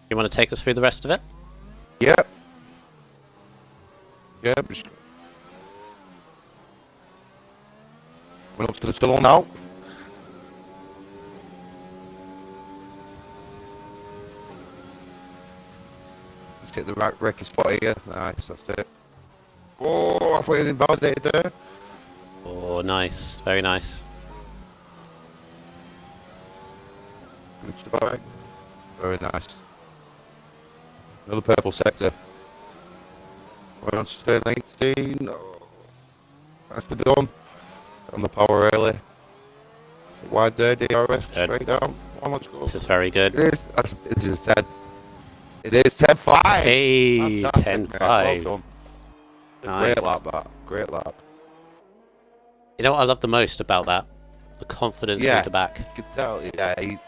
You want to take us through the rest of it? Yeah. Yeah, just went up to the tunnel now. Let's hit the right wrecky spot here. Nice, that's it. Oh, I thought it invalidated there. Oh, nice. Very nice. Very nice. Another purple sector. We're on turn 18. Oh, that's the done. On the power early. Wide there, DRS straight down. How much goes? This is very good. It is. It is 10. It is 10.5. Hey, 10.5. Well done. Nice. Great lap, that. Great lap. You know what I love the most about that? The confidence through the back. You could tell. Yeah, it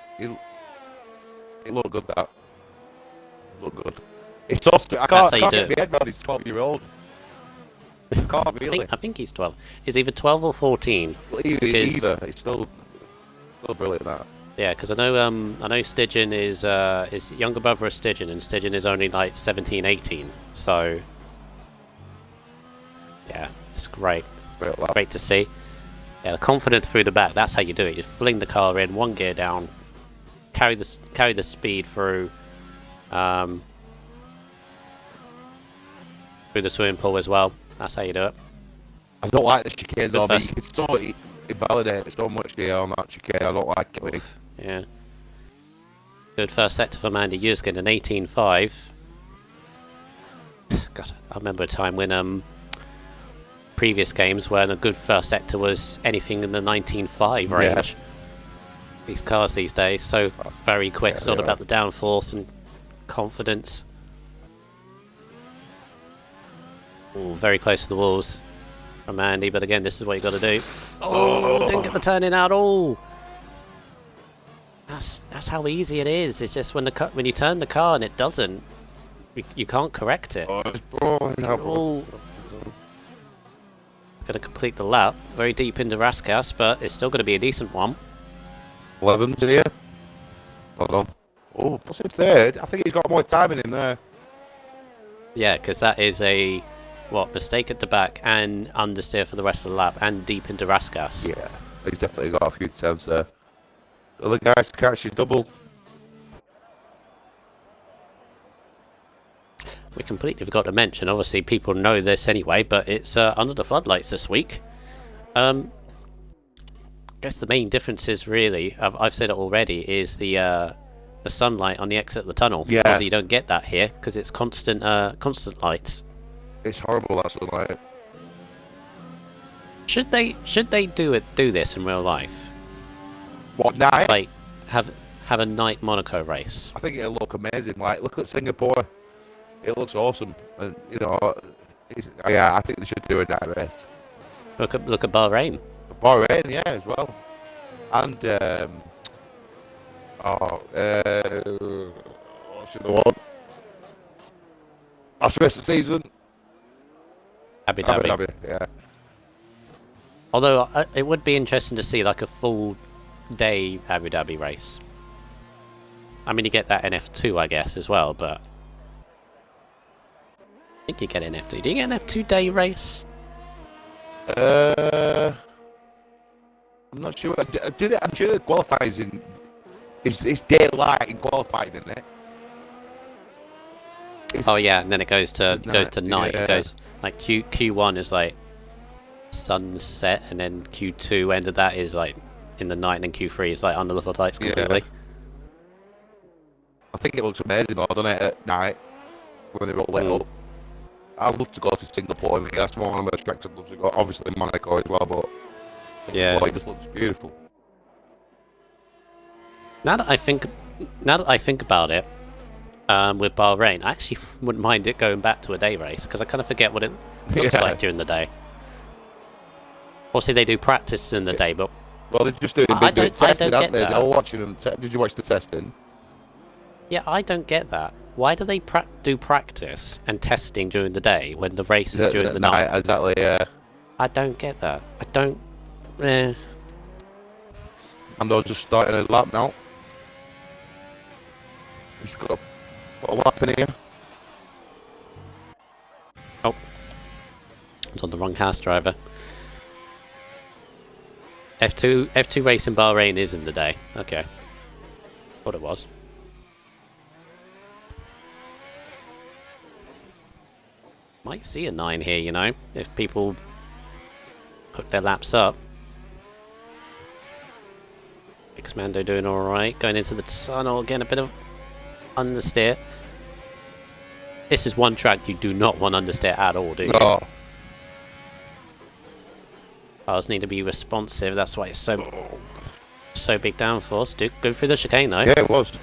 looked good, that. Looked good. It's also, I can't get my head around his 12-year-old. I can't really. I think he's 12. He's either 12 or 14. Well, either. It's still brilliant, that. Yeah, because I know Stygian is younger brother of Stygian, and Stygian is only like 17, 18. So, yeah, it's great. Great to see. Yeah, the confidence through the back. That's how you do it. You fling the car in, one gear down, carry the speed through the swimming pool as well. That's how you do it. I don't like the chicane though. It's so invalidated so much here on that chicane. I don't like it. Yeah. Good first sector for Mandy Yurskin, an 18.5. God, I remember a time when previous games when a good first sector was anything in the 19.5 range. These cars these days, so very quick. It's all about the downforce and confidence. Ooh, very close to the walls from Andy, but again, this is what you got to do. Oh, didn't get the turn in at all. That's how easy it is. It's just when you turn the car and it doesn't, you can't correct it. Oh, going to complete the lap. Very deep into Raskas, but it's still going to be a decent one. 11's here. Hold on. Oh, what's in third? I think he's got more time in him there. Yeah, because that is a mistake at the back and understeer for the rest of the lap and deep into Raskas. Yeah, he's definitely got a few attempts there. The other guys catch his double. We completely forgot to mention, obviously people know this anyway, but it's under the floodlights this week. I guess the main difference is really, I've said it already, is the sunlight on the exit of the tunnel. Yeah. Obviously you don't get that here because it's constant lights. It's horrible, that sunlight. Should they do this in real life? What, night? Like have a night Monaco race? I think it'll look amazing. Like, look at Singapore. It looks awesome. And, you know, I think they should do a night race. Look at Bahrain. Bahrain, yeah, as well. And what's the other one? Last race of the season. Abu Dhabi. Yeah. Although it would be interesting to see like a full day Abu Dhabi race. I mean, you get that in F2, I guess, as well, but I think you get an F2. Do you get an F2 day race? I'm not sure. I'm sure it qualifies in. It's daylight in qualifying, isn't it? Oh yeah, and then it goes to night. Yeah. It goes like Q1 is like sunset, and then Q2 end of that is like in the night, and then Q3 is like under the floodlights completely. Yeah. I think it looks amazing, though, doesn't it, at night when they're all lit up. I'd love to go to Singapore. I mean, that's one of the tracks I'd love to go. Obviously Monaco as well, but Singapore, it just looks beautiful. Now that I think about it, with Bahrain, I actually wouldn't mind it going back to a day race because I kind of forget what it looks like during the day. Obviously, they do practice in the day, but well, they're just doing testing, aren't they? They're watching them. Did you watch the testing? Yeah, I don't get that. Why do they do practice and testing during the day when the race is during the night? Exactly, yeah. I don't get that. I don't. And they're just starting a lap now. He's got a lap in here. Oh. It's on the wrong house driver. F2 race in Bahrain is in the day. Okay. Thought it was. Might see a 9 here, you know, if people hook their laps up. X-Mando doing alright. Going into the tunnel again, a bit of understeer. This is one track you do not want understeer at all, do you? No. Cars need to be responsive, that's why it's so big downforce. Go through the chicane though. Yeah, it was.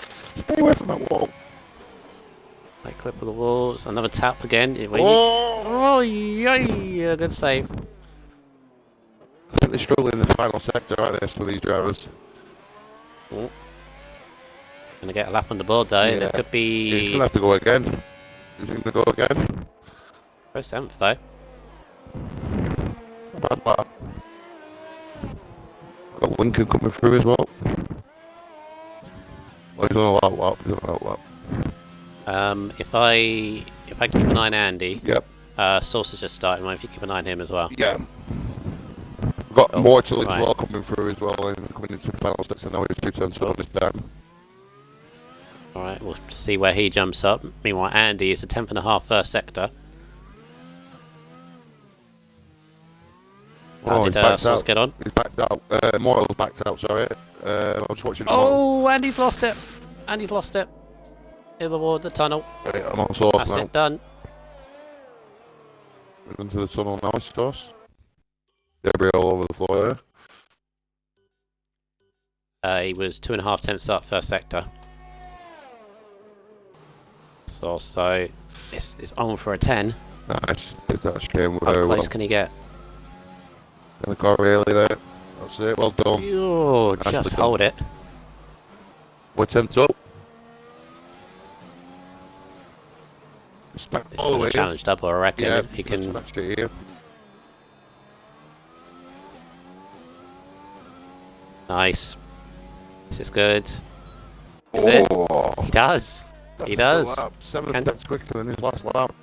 Stay away from that wall. Like clip of the walls. Another tap again. Oh, yeah, good save. I think they're struggling in the final sector, aren't they, for these drivers? Oh. Gonna get a lap on the board though. Yeah. There could be. He's gonna have to go again. Is he gonna go again? Pro 7th though. Bad lap. Got Lincoln coming through as well. Well, he's on a lap. He's on a lap. If I keep an eye on Andy. Yep. Source is just starting. If you keep an eye on him as well. Yeah. Got Mortal as well coming through as well, and coming into the final sets. I know he's 2 turns on this time. Alright, we'll see where he jumps up. Meanwhile, Andy is a 10th and a half first sector. How did Source get on? He's backed out. Mortal's backed out, sorry. I was watching. Oh, Andy's lost it. Andy's lost it. In the wall, the tunnel. Right, I'm on Sauce That's now. it, done. We're into the tunnel now, Sauce. Debris all over the floor there. He was 2.5 tenths up first sector. So it's on for a 10. Nice. Did that chicane How very close well. can he get? In the car really there. That's it. Well done. Oh, Nicely just done. hold it. We're 10th up. Smack This all the is way a challenge double, I reckon. Yeah, If he can. smash it here. Nice. This is good. Is it? Oh, He does. that's He a good does. lap. 7 Can- steps quicker than his last lap.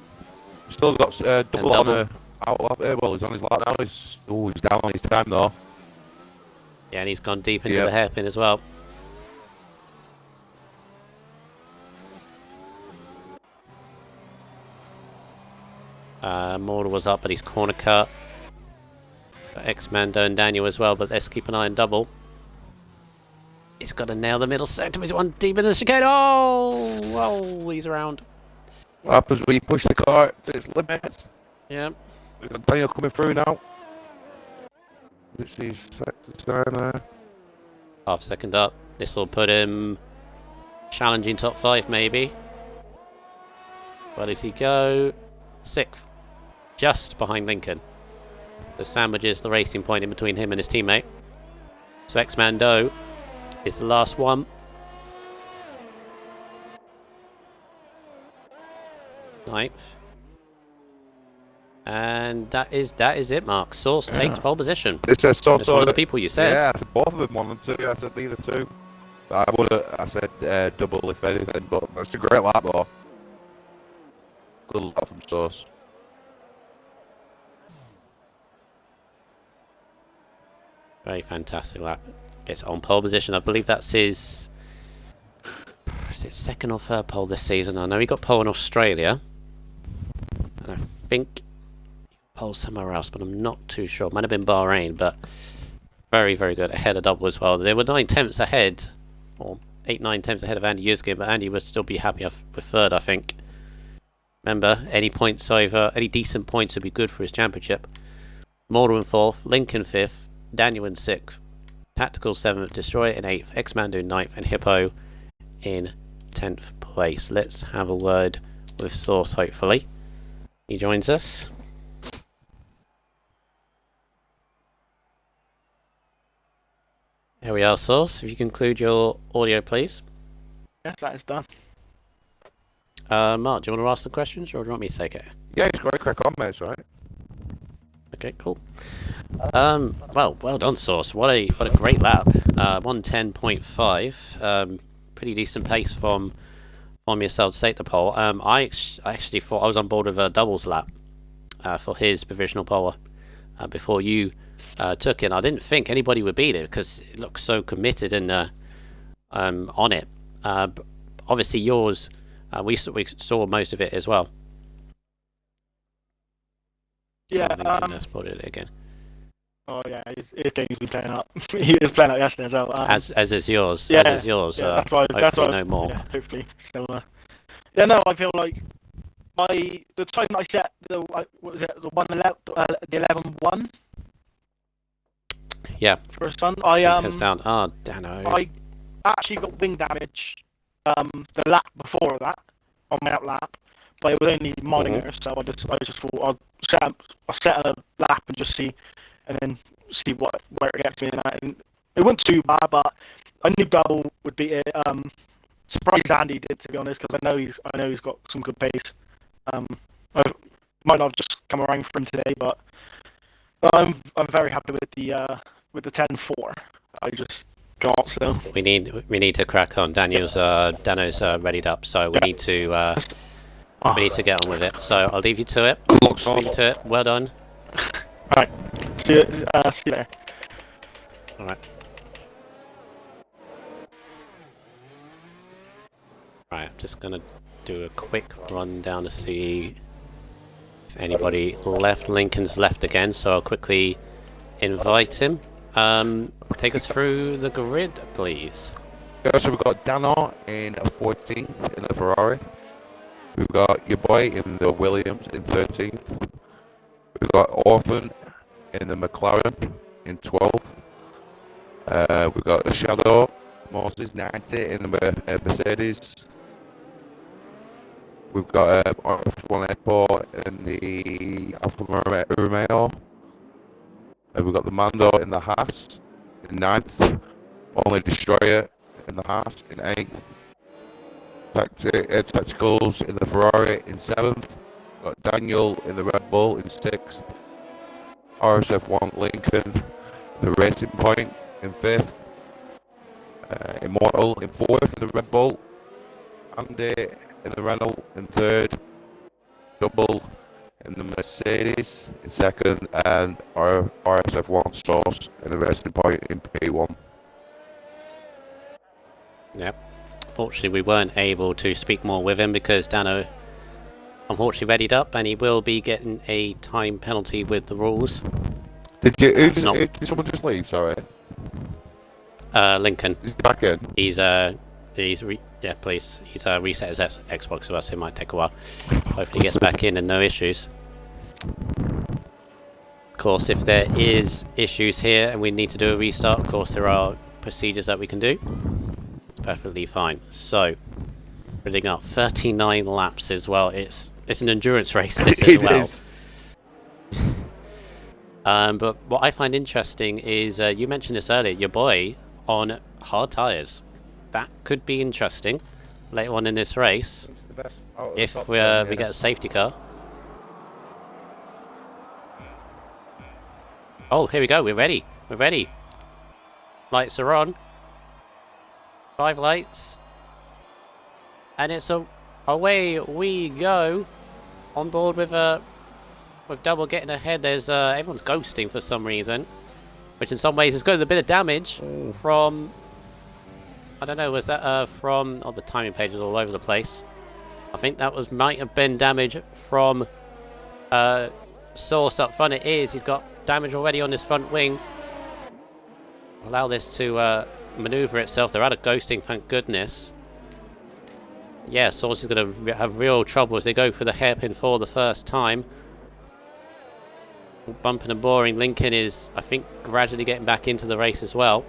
Still got double on the out lap there. Well, he's on his lap now. He's down on his time though. Yeah, and he's gone deep into Yep. the hairpin as well. Mortal was up, but he's corner cut. X-Mando and Daniel as well, but let's keep an eye on double. He's got to nail the middle sector. He's one deep in the chicane. Oh! Whoa, he's around. What happens when you push the car to its limits? Yeah. We've got Daniel coming through now. Let's see, sector time there. Half second up. This will put him challenging top 5 maybe. Where does he go? 6th. Just behind Lincoln. The sandwiches the racing point in between him and his teammate. So X-Mando is the last one. 9th. And that is it, Mark. Source takes pole position. It's a sort It's one of the people you said. Yeah, I said both of them, 1 and 2. I said neither 2. I said double if anything, but it's a great lap though. Good lap from Source. Very fantastic lap. Gets on pole position. I believe that's his... Is it second or third pole this season? I know he got pole in Australia. And I think he got pole somewhere else, but I'm not too sure. Might have been Bahrain, but very, very good. Ahead of double as well. They were 9 tenths ahead, or 8, 9 tenths ahead of Andy Yuzkin, but Andy would still be happy with third, I think. Remember, any points over, any decent points would be good for his championship. Mortal in 4th, Lincoln 5th, Daniel in 6th, Tactical 7th, Destroyer in 8th, X-Mando in 9th, and Hippo in 10th place. Let's have a word with Source, hopefully. He joins us. There we are, Source. If you conclude your audio, please. Yes, that is done. Mark, do you want to ask the questions, or do you want me to take it? Yeah, he's got to crack on, mate, it's right. Okay, cool. Well done, Source. What a great lap. 110.5. Pretty decent pace from yourself to take the pole. I actually thought I was on board with a doubles lap for his provisional pole before you took it. I didn't think anybody would beat it because it looks so committed and on it. Obviously, yours we saw most of it as well. Yeah. I spotted it again. Oh yeah, his game's been playing up. He was playing up yesterday as well. As is yours. Yeah, as is yours. Yeah, that's why. No more. Yeah, hopefully. So, yeah, no, I feel like the time I set what was it, the 11-1. Yeah. First one, Hands down. Oh, Dano. I actually got wing damage the lap before that on my out lap, but it was only minor, so I just thought I'll set a lap and just see, and then see where it gets me. And it wasn't too bad, but I knew double would beat it. Surprised Andy did, to be honest, because I know he's got some good pace. I might not have just come around for him today, but I'm very happy with the 10-4. I just got so. We need to crack on. Dano's readied up, so we need to get on with it. So I'll leave you to it. Leave you to it. Well done. All right. See you there. All right. Right. I'm just gonna do a quick run down to see if anybody left. Lincoln's left again, so I'll quickly invite him. Take us through the grid, please. So we've got Dano in 14th in the Ferrari. We've got your boy in the Williams in 13th. We've got Orphan in the McLaren in 12th. We've got the Shadow Moses 90 in the Mercedes. We've got RSF1 Airport in the Alfa Romeo. We've got the Mando in the Haas in 9th. Only Destroyer in the Haas in 8th. Spectacles in the Ferrari in 7th. Got Daniel in the Red Bull in 6th. RSF1 Lincoln, the Racing Point in 5th. Immortal in 4th in the Red Bull. Andy in the Renault in 3rd. Double in the Mercedes in 2nd. And RSF1 Source in the Racing Point in P1. Yep. Fortunately, we weren't able to speak more with him because Dano unfortunately readied up, and he will be getting a time penalty with the rules. Did someone just leave? Sorry. Lincoln. Is he back in? Yeah, please. He's reset his Xbox to us. It might take a while. Hopefully, he gets back in and no issues. Of course, if there is issues here and we need to do a restart, of course there are procedures that we can do. Perfectly fine. So, building up 39 laps as well. It's an endurance race this as well. But what I find interesting is you mentioned this earlier. Your boy on hard tyres. That could be interesting later on in this race if we get a safety car. Oh, here we go. We're ready. We're ready. Lights are on. 5 lights. And it's away we go. On board with double getting ahead. There's everyone's ghosting for some reason, which in some ways has got a bit of damage from. I don't know. Was that from? Oh, the timing page is all over the place. I think that might have been damage from Source up front. It is. He's got damage already on his front wing. Allow this to maneuver itself. They're out of ghosting, thank goodness. Yeah, Source is going to have real trouble as they go for the hairpin for the first time. Bumping and boring. Lincoln is, I think, gradually getting back into the race as well.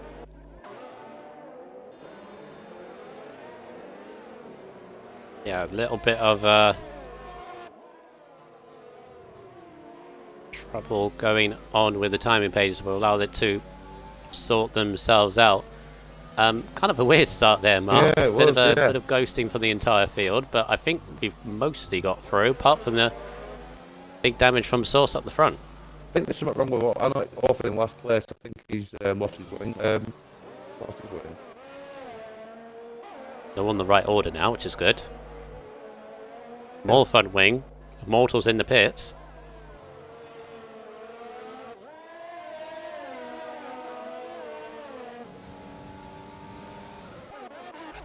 Yeah, a little bit of trouble going on with the timing pages. Will allow it to sort themselves out. Kind of a weird start there, Mark. Yeah, it was, bit of ghosting for the entire field, but I think we've mostly got through, apart from the big damage from Source up the front. I think there's something wrong with what I know. Orphan in last place. I think he's lost his wing. Lost his wing. They're on the right order now, which is good. More front wing. Immortal's in the pits.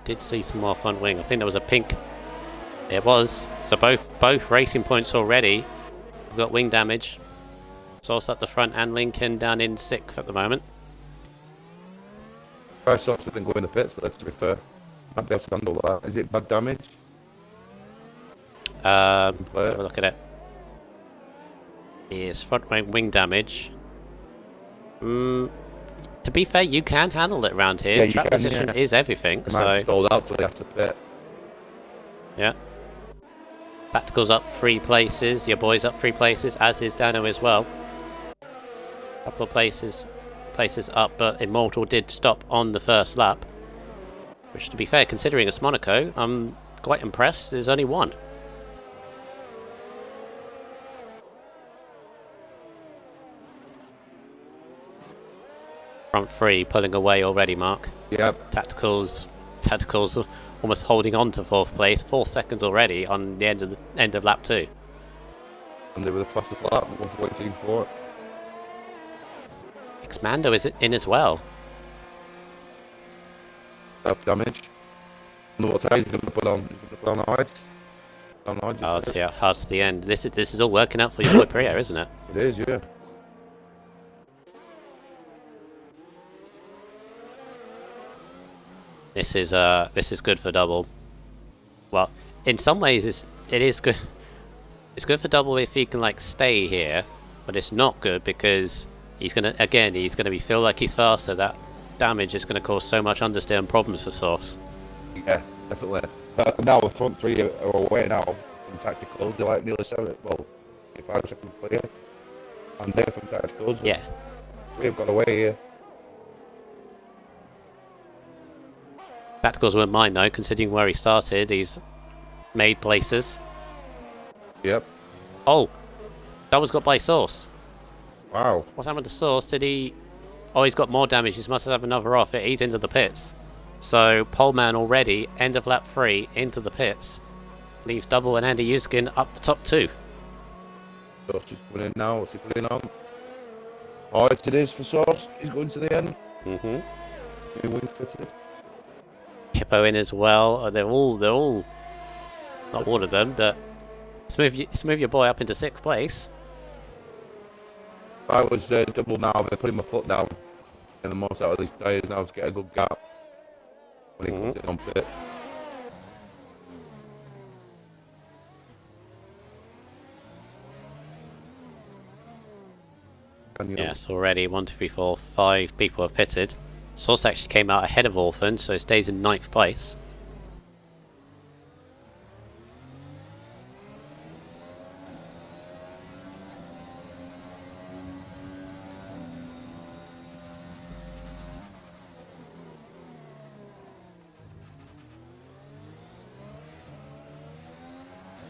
Did see some more front wing. I think there was a pink. It was. So both racing points already. We've got wing damage. Source at the front and Lincoln down in 6th at the moment. I saw something go in the pits, though, to be fair. Might be able to handle that. Is it bad damage? Let's have a look at it. Yes, front wing damage. To be fair, you can handle it around here. Yeah, Track position is everything. They might have stalled out till they have to pit. Yeah. Tactical's up 3 places. Your boy's up 3 places, as is Dano as well. Couple of places up, but Immortal did stop on the first lap. Which, to be fair, considering it's Monaco, I'm quite impressed. There's only 1. Front 3 pulling away already, Mark. Yeah. Tactical's almost holding on to 4th place. 4 seconds already on the end of lap 2. And they were the fastest lap, 1:14.4. Xmando is in as well. Damage. I wonder what tires he's going to put on. He's going to put on hards. Oh, yeah, hard to the end. This is all working out for your boy Priya, isn't it? It is, yeah. This is good for double. Well, in some ways, it is good. It's good for double if he can like stay here, but it's not good because he's gonna feel like he's faster. That damage is gonna cause so much understeer and problems for Source. Yeah, definitely. Now the front three are away now from tactical. They're like nearly 5 seconds clear, and they're from tacticals. Yeah. We've got away here. Tacticals won't mind though, considering where he started. He's made places. Yep. Oh, that was got by Source. Wow. What's happened to Source? Did he? Oh, he's got more damage. He must have another off. He's into the pits. So Poleman already end of lap 3 into the pits. Leaves Double and Andy Yuskin up the top 2. Source is coming in now. What's he putting on? Oh, it is for Source. He's going to the end. Mhm. New wing fitted. Hippo in as well. They're all not all of them, but smooth your boy up into 6th place. I was double now. I'm putting my foot down in the most out of these tyres now to get a good gap when he comes in on pit. Yes, already 1, 2, 3, 4, 5 people have pitted. Source actually came out ahead of Orphan, so stays in 9th place.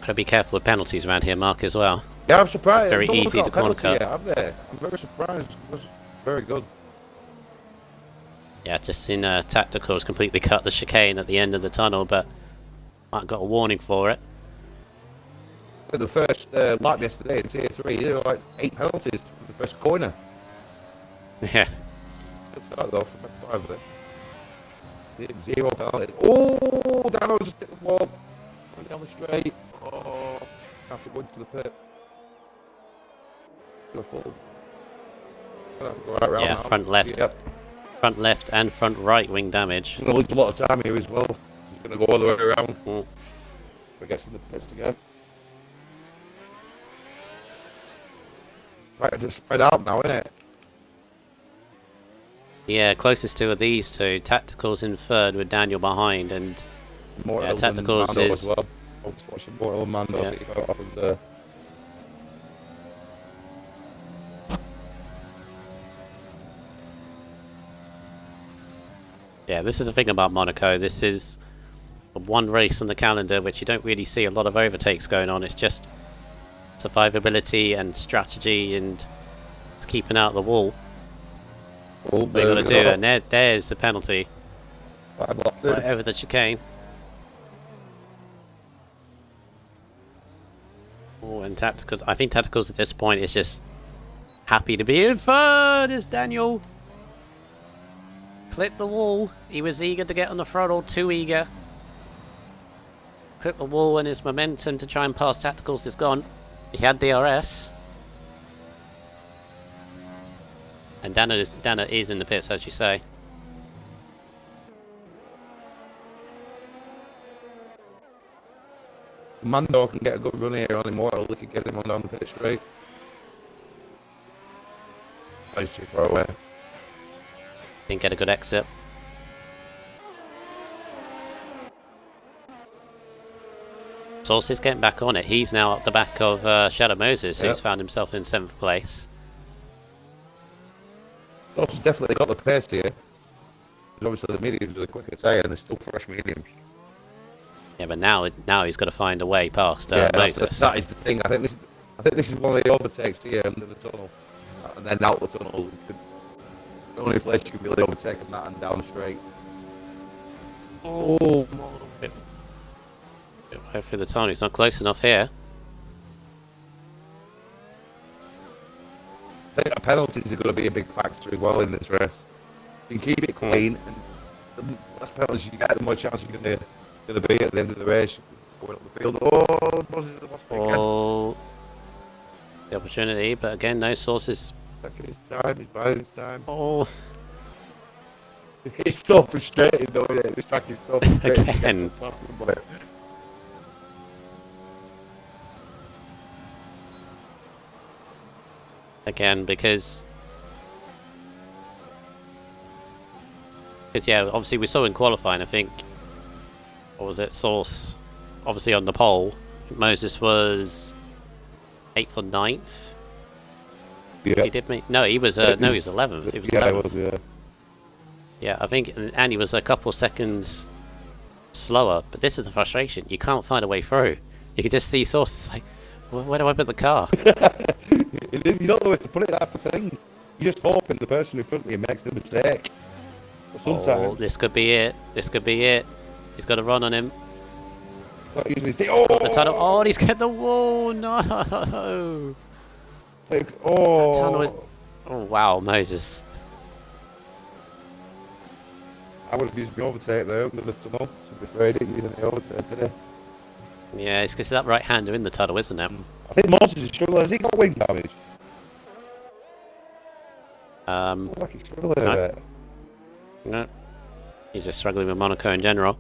Gotta be careful with penalties around here, Mark, as well. Yeah, I'm surprised. It's very easy to corner cut. I'm very surprised. It was very good. Yeah, just seen Tacticals completely cut the chicane at the end of the tunnel, but Mark got a warning for it. The first lap yesterday in Tier 3, there were like 8 penalties in the first corner. Yeah. Good start though from 5 of it. 0 penalties. Oh, Dano just hit the wall. Going down the straight. Oh, have to go into the pit. Go full. Have to go right round Yeah, now. front left. Yep. Front left and front right wing damage. He's going to lose a lot of time here as well. He's going to go all the way around. Mm. If he gets in the pits again. Right, just spread out now, isn't it? Yeah, closest to are these two. Tacticals in 3rd with Daniel behind, and Mortal Tacticals Mando is... as well. I was watching Mortal and Mando, Yeah. so you got up and Yeah, this is the thing about Monaco. This is one race on the calendar which you don't really see a lot of overtakes going on. It's just survivability and strategy and it's keeping out the wall. What you got to do, and there's the penalty. Right over the chicane. Oh, and Tacticals. I think Tacticals at this point is just happy to be in 3rd. It's Daniel. Clip the wall. He was eager to get on the throttle, too eager. Clip the wall and his momentum to try and pass Tacticals is gone. He had DRS. And Dana is in the pits, as you say. Mando can get a good run here on Immortal. They could get him on down the pit straight. Nice too far away. Didn't get a good exit. Source is getting back on it. He's now at the back of Shadow Moses, who's found himself in 7th place. Source has definitely got the pace here. Because obviously the mediums are the quicker tyre and they're still fresh mediums. Yeah, but now he's got to find a way past Moses. That is the thing. I think this is one of the overtakes here under the tunnel, and then out the tunnel. The only place you can really overtake on that and down straight. Oh, bit way through the tunnel. He's not close enough here. I think the penalties are going to be a big factor as well in this race. You can keep it clean, and the less penalties you get, the more chance you're going to be at the end of the race. Going up the field. Oh, Moses has lost it again. Oh, the opportunity, but again, no sources. Taking his time, he's buying his time. Oh, It's so frustrating, though. Isn't it? This track is so frustrating. To get Again. to past somebody. Again, because yeah, obviously we saw in qualifying, I think, what was it, Source, obviously on the pole, Moses was 8th or 9th. Yeah. He did me. No, he was. No, he was 11th. He was 11th. Yeah, it was. Yeah. Yeah, I think, and he was a couple seconds slower. But this is the frustration. You can't find a way through. You can just see Source like, where do I put the car? It is, you don't know where to put it, that's the thing. You're just hoping the person in front of you makes the mistake. But Oh, sometimes... this could be it. This could be it. He's got a run on him. Not using his oh! The tunnel. Oh, he's get the wall. No. Like, oh! Tunnel is... Oh, wow, Moses. I would have used my overtake there under the tunnel. To be fair, he didn't use any overtake, did he? Yeah, it's because that right-hander in the tunnel, isn't it? I think Moses is struggling. Has he got wing damage? Like he's struggling a bit. No. He's just struggling with Monaco in general.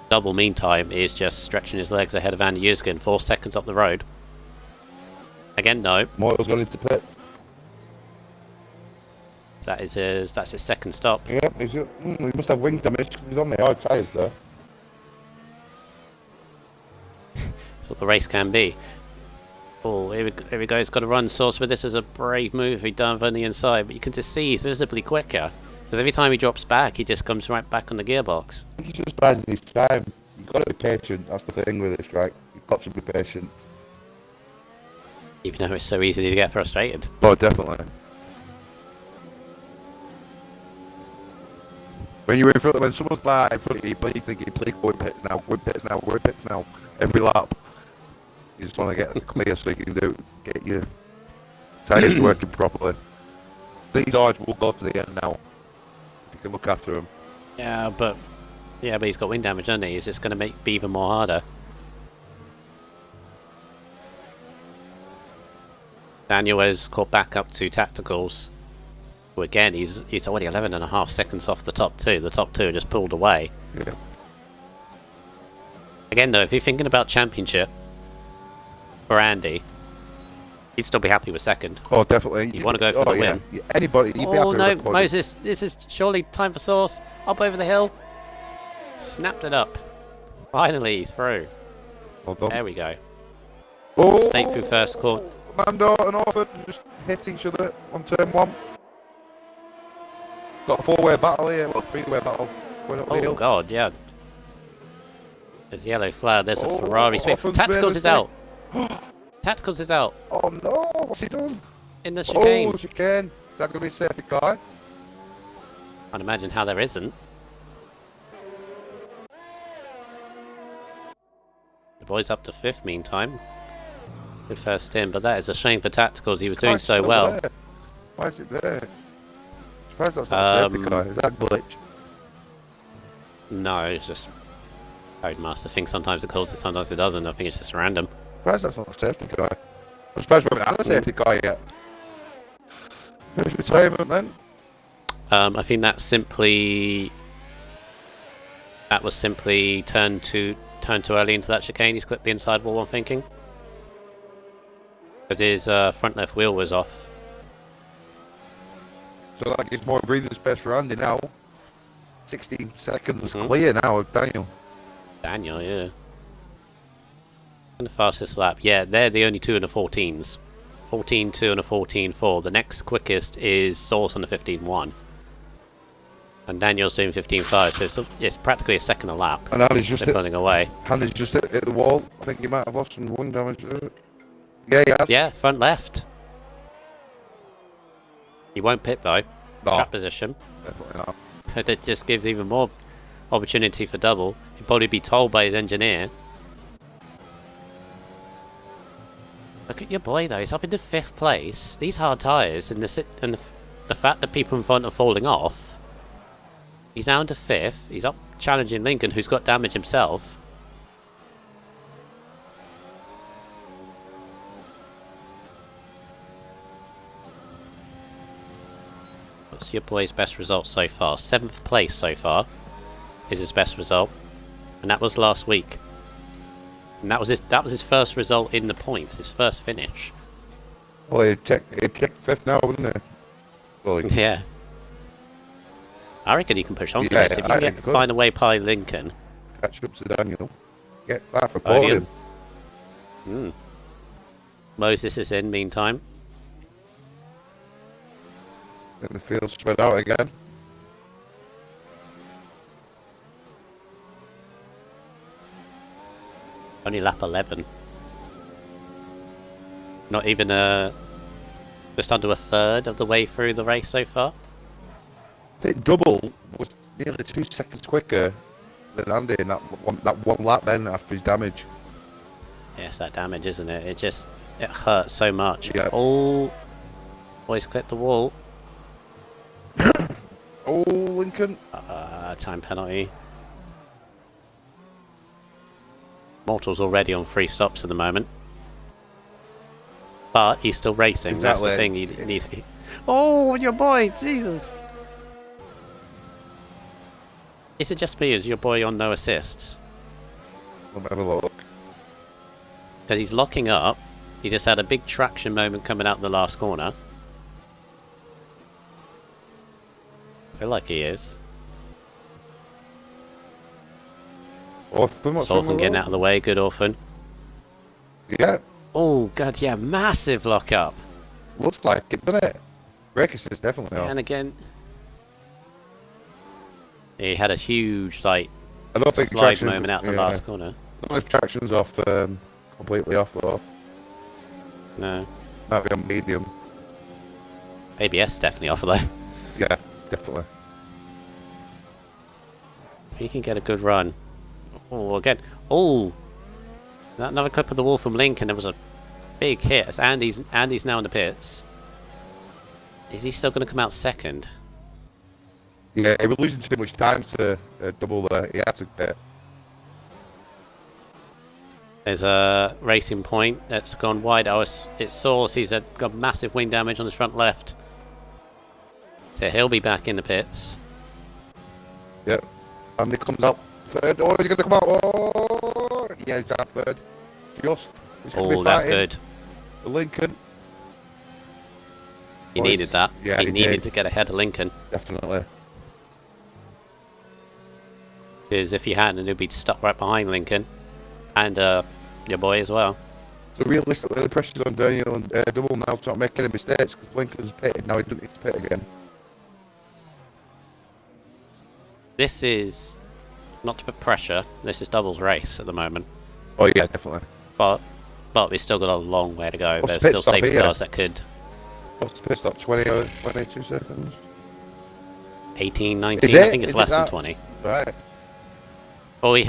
Double, meantime, is just stretching his legs ahead of Andy Yurskin, 4 seconds up the road. Again, no. Moyle's gone into pits. That's his second stop. Yeah, he must have wing damage because he's on the hard tyres there. That's what the race can be. Oh, here we go. He's got to run Source with this as a brave move. He done on the inside, but you can just see he's visibly quicker. Because every time he drops back, he just comes right back on the gearbox. I think he's just biding his time. You've got to be patient. That's the thing with this track. You've got to be patient. Even though it's so easy to get frustrated. Oh, definitely. When someone's like in front of you, you think please go in pits now, go in pits now, every lap. You just want to get clear so you can get your tyres working properly. These eyes will go to the end now. If you can look after them. Yeah, but he's got wing damage, hasn't he? Is this going to be even more harder? Daniel has caught back up to tacticals. Well, again, he's already 11.5 seconds off the top two. The top two are just pulled away. Yeah. Again, though, if you're thinking about championship for Andy, he'd still be happy with second. Oh, definitely. You want to go for the win. Yeah. Anybody, you'd be happy with no, the Moses, this is surely time for Source. Up over the hill. Snapped it up. Finally, he's through. Well done. There we go. Oh, Stayed through first quarter. Mando and Orford just hit each other on turn one. Got a four-way battle here, well, three-way battle. Going up the Oh hill. god, yeah. There's a yellow flag, there's a Ferrari speed. Orford's Tacticals is made a out. Tacticals is out. Oh no, what's he done? In the chicane. Oh, chicane. Is that going to be a safety car? Can't imagine how there isn't. The boy's up to 5th meantime. Good first in, but that is a shame for Tacticals. He was doing so well. There. Why is it there? Surprised that's not a safety car. Is that glitch? No, it's just Codemaster thing. Sometimes it calls it, sometimes it doesn't. I think it's just random. Surprised that's not a safety car. I'm surprised we haven't had a safety car yet. Finish retirement then? I think that was simply turned too early into that chicane. He's clipped the inside wall, I'm thinking. Because his front left wheel was off. So that gives more breathing space for Andy now. 16 seconds clear now of Daniel. Daniel, yeah. And the fastest lap. Yeah, they're the only two in the 14s. 14.2 and a 14.4. The next quickest is Source on the 15.1. And Daniel's doing 15.5, so it's practically a second a lap. And Andy's just pulling away. Andy's just hit the wall. I think he might have lost some wing damage there. Yeah, he has. Yeah, front left. He won't pit though. No. Trap position. Definitely not. That just gives even more opportunity for double. He'd probably be told by his engineer. Look at your boy though, he's up into 5th place. These hard tyres and the fact that people in front are falling off. He's down to 5th. He's up challenging Lincoln, who's got damage himself. What's your boy's best result so far? 7th place so far is his best result, and that was last week. And that was his first result in the points, his first finish. Well, he checked 5th now, wouldn't he? Well, Yeah. I reckon he can push on for Yeah, this. If you can find a way by Lincoln. catch up to Daniel. Get far for Podium. podium. Moses is in meantime. Let the field spread out again. Only lap 11. Not even just under a third of the way through the race so far. I think double was nearly 2 seconds quicker than Andy in that one lap then after his damage. Yeah, it's that damage, isn't it? It hurts so much. Yeah. Oh, boys clipped the wall. Oh, Lincoln. Time penalty. Mortal's already on 3 stops at the moment. But he's still racing. Exactly. That's the thing you need to keep. Oh, your boy! Jesus! Is it just me? Is your boy on no assists? Let me have a look. Because he's locking up. He just had a big traction moment coming out the last corner. I feel like he is. Orphan, what's wrong Orphan with getting out of the way. Good Orphan. Yeah, Oh, God, yeah. Massive lock up. looks like it, doesn't it? Breakers is definitely off. And again, he had a huge, like, I don't think slide traction, moment out the last corner. I don't know if traction's off, completely off though. No. Might be on medium. ABS definitely off, though. Yeah, definitely. If he can get a good run. Oh, again. Oh! Another clip of the wall from Lincoln. There was a big hit. As Andy's now in the pits. Is he still going to come out second? Yeah, he was losing too much time to double there. He had to get. There's a racing point that's gone wide. It's Source. He's got massive wing damage on his front left. So he'll be back in the pits. Yep. And he comes out third. Oh, is he going to come out? Oh, yeah, he's out third. Just. He's gonna Oh, be that's fighting good. for Lincoln. He Boys, needed that. yeah, he he needed did. to get ahead of Lincoln. Definitely. Because if he hadn't, he'd be stuck right behind Lincoln. And your boy as well. So realistically, the pressure's on Daniel and Double now to not make any mistakes because Lincoln's pitted. Now he doesn't need to pit again. This is not to put pressure. This is Double's race at the moment. Oh yeah, definitely. But we've still got a long way to go. What's There's the pit still stop safety here? cars that could. What's the pit stop? 20 or 22 seconds? 18, 19. Is I it? think it's Is it less than that? 20. Right. Oh, he's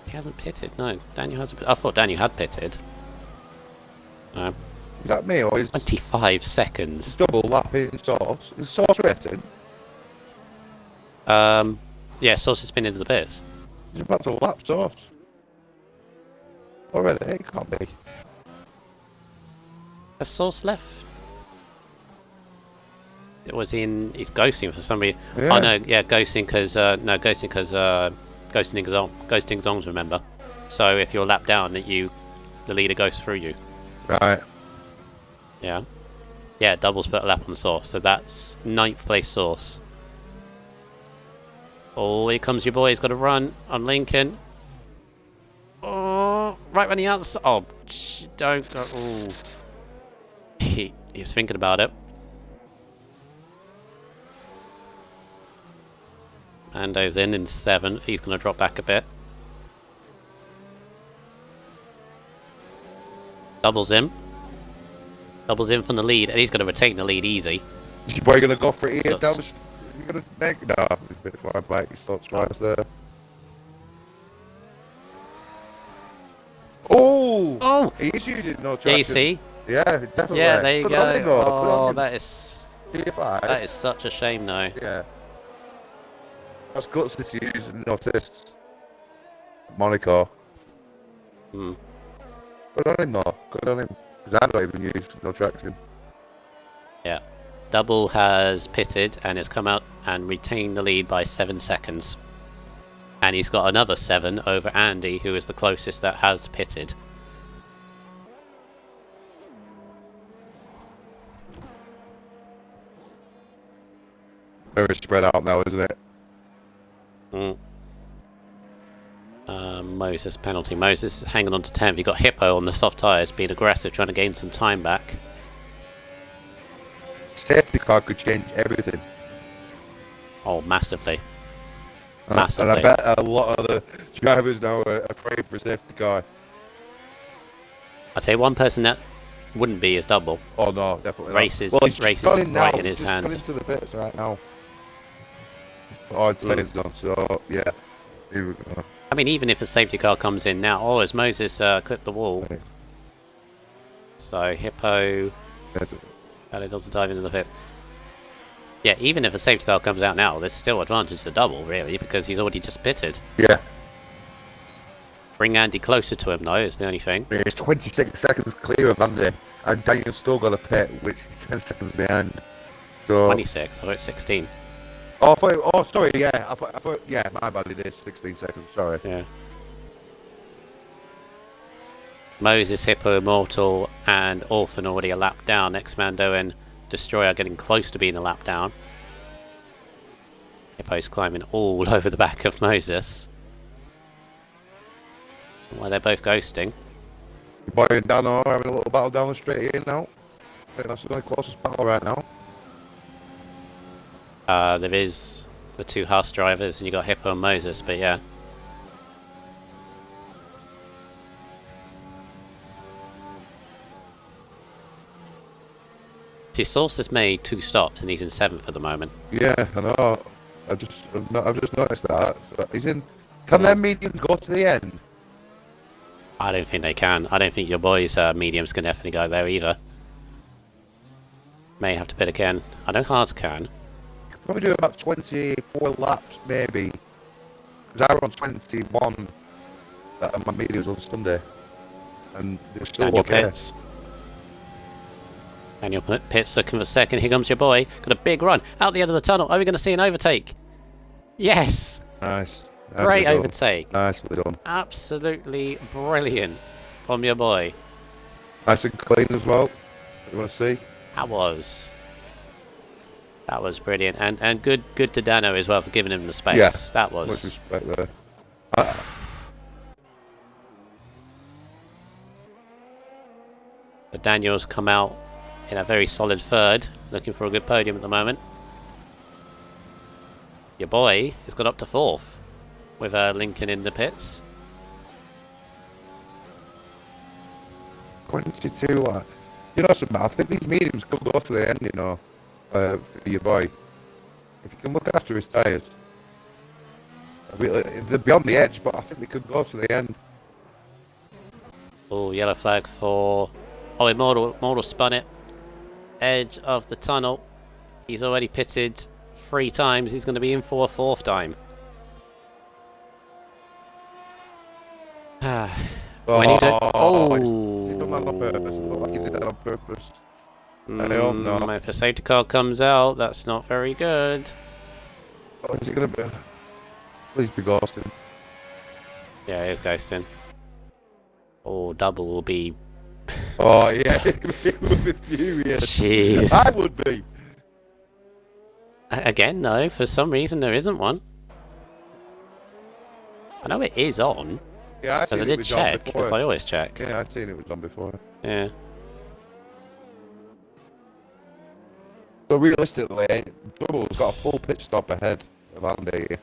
he hasn't pitted. No, Daniel hasn't pitted. I thought Daniel had pitted. No. Is that me or is 25 seconds. Double lapping Source? Is Source rating? Yeah, Source has been into the pits. He's about to lap Source. Already? It can't be. Has Source left? Was he in? He's ghosting for some reason. Yeah. Oh no, yeah, ghosting because ghosting zones. Remember, so if you're lapped down, the leader goes through you. Right. Yeah, yeah. Doubles put a lap on Source, so that's 9th place Source. Oh, here comes your boy. He's got to run on Lincoln. Oh, right when the outside. Oh, don't go. Oh. He's thinking about it. Ando's in 7th. He's going to drop back a bit. Doubles in. Doubles in from the lead, and he's going to retain the lead easy. Is your boy going to go for it here? Got You're going to make. No, he's a bit far back. He stops twice there. Oh! Oh! He is using no traction. Yeah, you see? Yeah, definitely. Yeah, there you Good on go. him, though. Good on Oh, him. that is P5. that is such a shame, though. Yeah. That's guts to use no assists. Monaco. Hmm. Good on him, though. Good on him. Because I don't even use no traction. Yeah. Double has pitted and has come out and retained the lead by 7 seconds. And he's got another 7 over Andy, who is the closest that has pitted. Very spread out now, isn't it? Mm. Moses penalty. Moses is hanging on to 10th. You've got Hippo on the soft tyres, being aggressive, trying to gain some time back. Safety car could change everything. Oh, massively. And Massively. I bet a lot of the drivers now are praying for a safety car. I'd say one person that wouldn't be is Double. Oh no, definitely Races, not. Well, he's races gone in right now. in his He's hand. gone into the pits right now. Oh, it's done. So yeah, here we go. I mean, even if a safety car comes in now, oh, as Moses clipped the wall. Okay. So Hippo, Yeah, and it doesn't dive into the pits. Yeah, even if a safety car comes out now, there's still advantage to Double, really, because he's already just pitted. yeah. Bring Andy closer to him, though, is the only thing. It's 26 seconds clear of Andy, and Daniel's still got a pit, which is 10 seconds behind. So 26, I thought it's 16. Oh, sorry, yeah. I thought, yeah, my bad, it is 16 seconds, sorry. Yeah. Moses, Hippo, Immortal, and Orphan already a lap down. Next Mando and Destroyer getting close to being a lap down. Hippo's climbing all over the back of Moses. Well, they're both ghosting. Boy and Dan are having a little battle down the straight here now. I think that's the closest battle right now. There is the 2 Haas drivers, and you got Hippo and Moses, but yeah. See, Source has made 2 stops, and he's in 7th at the moment. Yeah, I know. I've just noticed that. So he's in. Can their mediums go to the end? I don't think they can. I don't think your boys' mediums can definitely go there either. May have to pit again. I know Hards can. Probably do about 24 laps, maybe. Because I run 21 at my mediums on Sunday. And they're still Daniel okay. Pitts. Daniel Pitts looking for second. Here comes your boy. Got a big run. Out the end of the tunnel. Are we going to see an overtake? Yes! Nice. Great overtake. Nicely done. Absolutely brilliant from your boy. Nice and clean as well. You want to see? That was brilliant. And good to Dano as well for giving him the space. Yeah. That Much was... respect there. So Daniel's come out in a very solid 3rd, looking for a good podium at the moment. Your boy has got up to 4th with Lincoln in the pits. 22. You know something? I think these mediums could go to the end, you know, for your boy. If you can look after his tyres. They're beyond the edge, but I think they could go to the end. Oh, yellow flag for... Oh, Immortal spun it. Edge of the tunnel. He's already pitted 3 times. He's going to be in for a 4th time. When he did... Oh! He done that on purpose. It looked like he did that on purpose. I hope not. If a safety car comes out, that's not very good. Oh, is it going to be... Please be ghosting. Yeah, it is ghosting. Oh, Double will be... Oh, yeah. He would be furious. Jeez. I would be. Again, though, for some reason there isn't one. I know it is on. Yeah, Because I did check, because I always check. Yeah, I'd seen it was on before. Yeah. So realistically, Double's got a full pit stop ahead of Andy.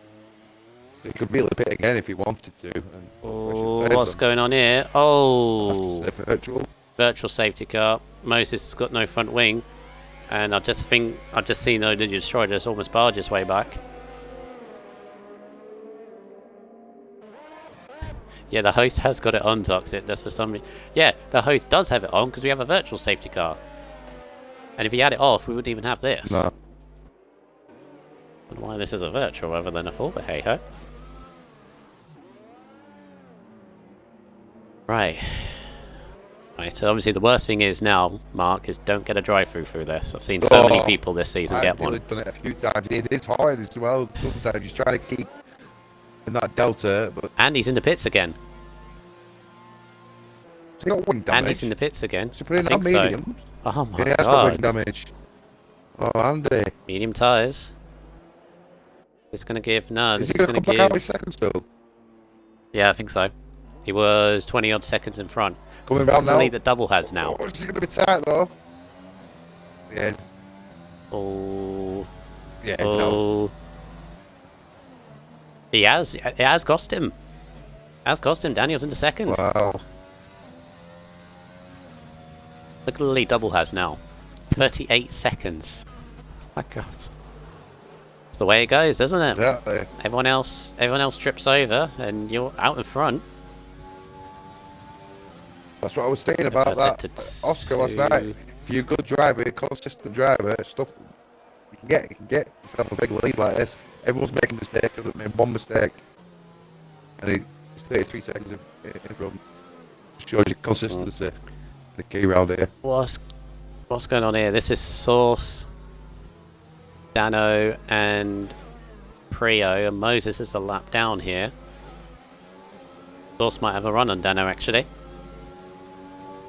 He could really pit again if he wanted to. And Oh, what's going on here? Oh! That's virtual. Virtual safety car. Moses has got no front wing. And I've just seen the Destroyer just almost barge his way back. Yeah, the host has got it on, Toxic. That's for some reason. Yeah, the host does have it on because we have a virtual safety car. And if he had it off, we wouldn't even have this. No. I don't know why this is a virtual rather than a full, but hey ho. Right. Right, so obviously the worst thing is now, Mark, is don't get a drive-through through this. I've seen so many people this season get one. I've done it a few times. It is hard as well. Sometimes you're trying to keep in that delta, but... And he's in the pits again. So he got wing damage. And he's in the pits again. So put in I think mediums. So. Oh my yeah, god. got wing damage. Oh, Andy. Medium tyres. It's going to give... No, Is this he is going going to to come back give... out with seconds still? Yeah, I think so. He was 20-odd seconds in front. Coming round now. The double has now. Oh, this is going to be tight though. Yes. Oh. Yeah, oh. It has cost him. It has cost him. Daniel's in the second. Wow. Look at the lead double has now. 38 seconds. Oh my god. It's the way it goes, doesn't it? Exactly. Everyone else trips over and you're out in front. That's what I was saying about that Oscar last night. If you're a good driver, a consistent driver, stuff you can get yourself a big lead like this. Everyone's making mistakes. Hasn't made one mistake, and he's 33 seconds in front. Shows you consistency. The key round here. What's going on here? This is Source, Dano, and Prio, and Moses is a lap down here. Source might have a run on Dano actually.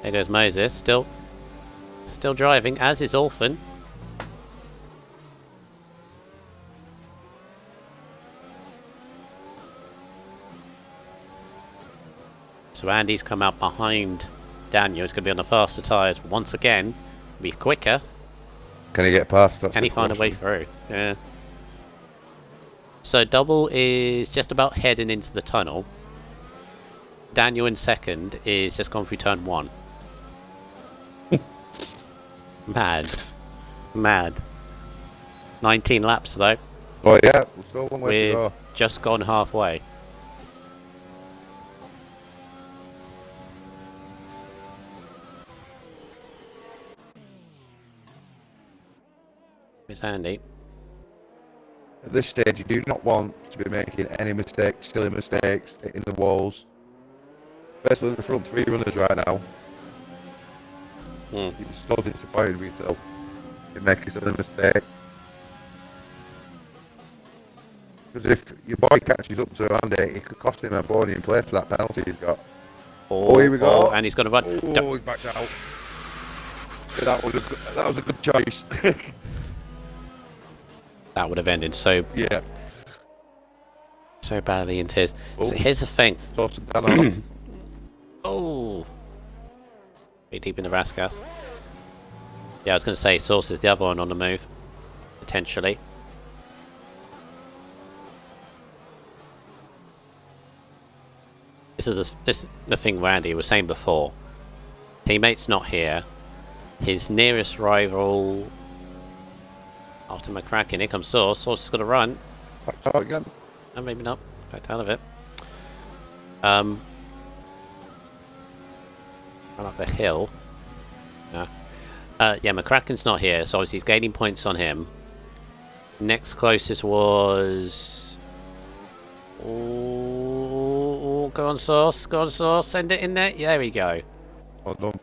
There goes Moses, still driving, as is Orphan. So Andy's come out behind Daniel. He's going to be on the faster tyres once again. Be quicker. Can he get past? Can he find a way through? Yeah. So Double is just about heading into the tunnel. Daniel in second is just gone through turn 1. Mad. 19 laps though. Oh yeah, we're still a long way to go. We've just gone halfway. It's Andy. At this stage, you do not want to be making any mistakes, silly mistakes, hitting the walls. Especially in the front 3 runners right now. You're so disappointed with yourself. You're making some mistake. Because if your boy catches up to Andy, it could cost him a podium place for that penalty he's got. Oh, here we go. And he's going to run. Oh, he's backed out. That was a good choice. That would have ended so badly in tears. So here's the thing. Oh, pretty deep in the Raskas. Yeah, I was going to say Source is the other one on the move, potentially. This is the thing Randy was saying before. Teammate's not here. His nearest rival after McCracken. Here comes Source. Source is going to run. Backed out again. No, maybe not. Backed out of it. Run up the hill. No. Yeah, McCracken's not here, so obviously he's gaining points on him. Next closest was... Oh, go on Source, send it in there. Yeah, there we go. Well done.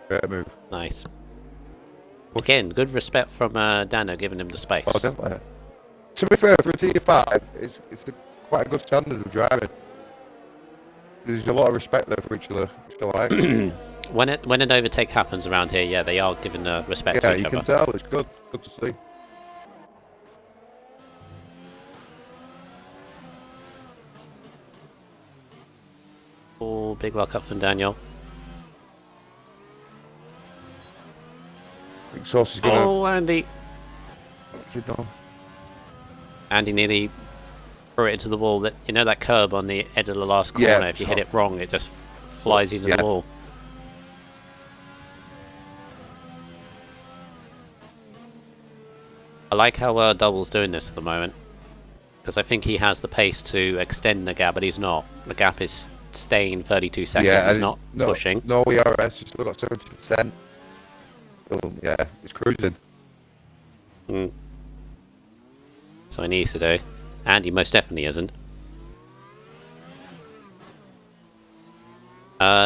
Great move. Nice. Again, good respect from Dano giving him the space. Oh, definitely. To be fair, for a Tier 5, it's quite a good standard of driving. There's a lot of respect there for each other, which I like. When an overtake happens around here, yeah, they are giving respect to each other. Yeah, you can tell. It's good. Good to see. Oh, big lock up from Daniel. I think Sauce is gonna... Oh, Andy. What's he done? Andy nearly threw it into the wall. That that curb on the edge of the last corner. Yeah, if you hit it wrong, it just flies you into the wall. I like how Double's doing this at the moment, because I think he has the pace to extend the gap, but he's not. The gap is staying 32 seconds. Yeah, he's not pushing. No, ERS has still got 70%. Yeah, he's cruising. So he needs to do. And he most definitely isn't.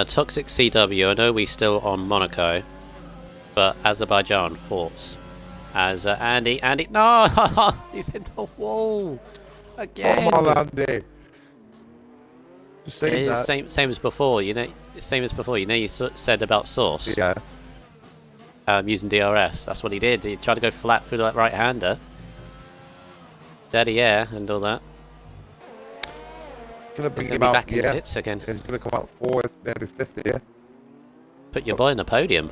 Toxic CW, I know we still on Monaco, but Azerbaijan thoughts. As Andy, no, he's hit the wall again. Come on, Andy. Just saying that. Same as before, you know. Same as before, you know. You said about Source. Yeah. Using DRS, that's what he did. He tried to go flat through that right-hander. Steady air and all that. Gonna bring He's him gonna be out, back in the pits again. He's gonna come out 4th, maybe 5th, yeah. Put your boy on the podium.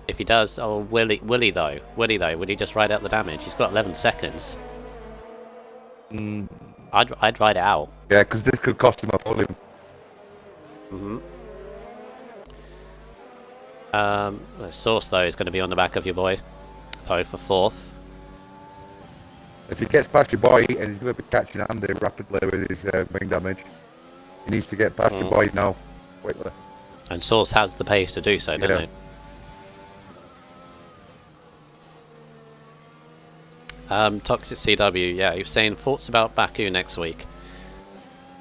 If he does, oh, will he though? Will he just ride out the damage? He's got 11 seconds. I'd ride it out. Yeah, because this could cost him a podium. The Source though is going to be on the back of your boy, though, for 4th. If he gets past your boy, and he's going to be catching Andy rapidly with his wing damage, he needs to get past your boy now, quickly. And Source has the pace to do so, doesn't he? Toxic CW, yeah, you're saying thoughts about Baku next week.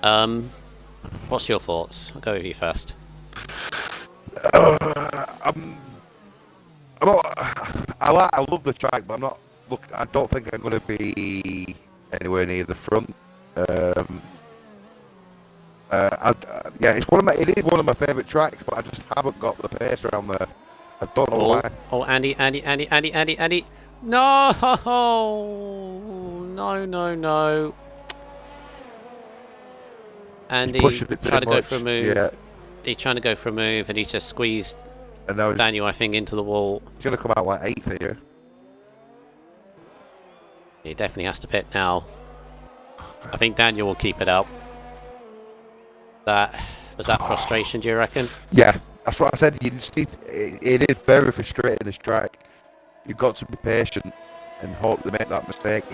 What's your thoughts? I'll go with you first. I love the track, but I'm not. Look, I don't think I'm going to be anywhere near the front. Yeah, it is one of my favourite tracks, but I just haven't got the pace around there. I don't know why. Oh, Andy! No! No! Andy tried to go for a move. Yeah. He's trying to go for a move, and he just squeezed Daniel, I think, into the wall. He's going to come out like 8th here. He definitely has to pit now. I think Daniel will keep it up. Was that frustration, do you reckon? Yeah, that's what I said. You just need, it is very frustrating, this track. You've got to be patient and hope they make that mistake.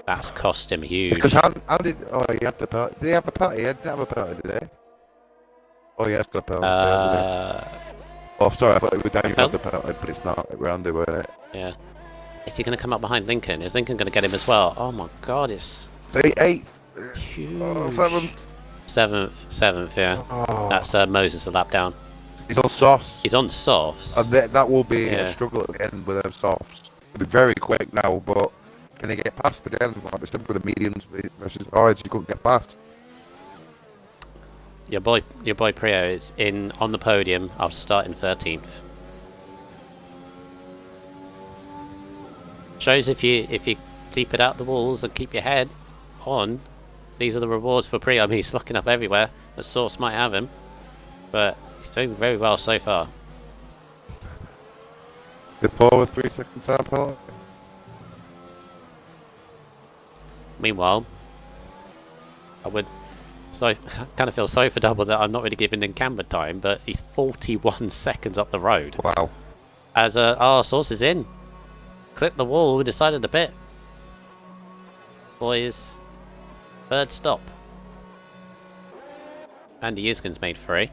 That's cost him huge. Because how did... Oh, he had the penalty. Did he have a penalty? He didn't have a penalty, did he? Oh, yeah, it's got a penalty. Oh, sorry, I thought it was Daniel who had the penalty, but it's not. It was Andy, wasn't it? Yeah. Is he going to come up behind Lincoln? Is Lincoln going to get him as well? Oh my god, it's... 8th. Huge. 7th. 7th, yeah. Oh. That's Moses a lap down. He's on softs. He's on softs. And that will be a struggle at the end with them softs. It'll be very quick now, but can he get past again? Like it's with the mediums versus hards, you couldn't get past. Your boy Prio is on the podium after starting 13th. Shows if you keep it out the walls and keep your head on, these are the rewards for Prio. I mean, he's locking up everywhere. The Source might have him, but he's doing very well so far. Good Paul with 3 seconds time penalty. Meanwhile, I kind of feel sorry for Double that I'm not really giving him camber time, but he's 41 seconds up the road. Wow. As Source is in. Clipped the wall, we decided to pit. Boys, 3rd stop. Andy Yuskin's made 3.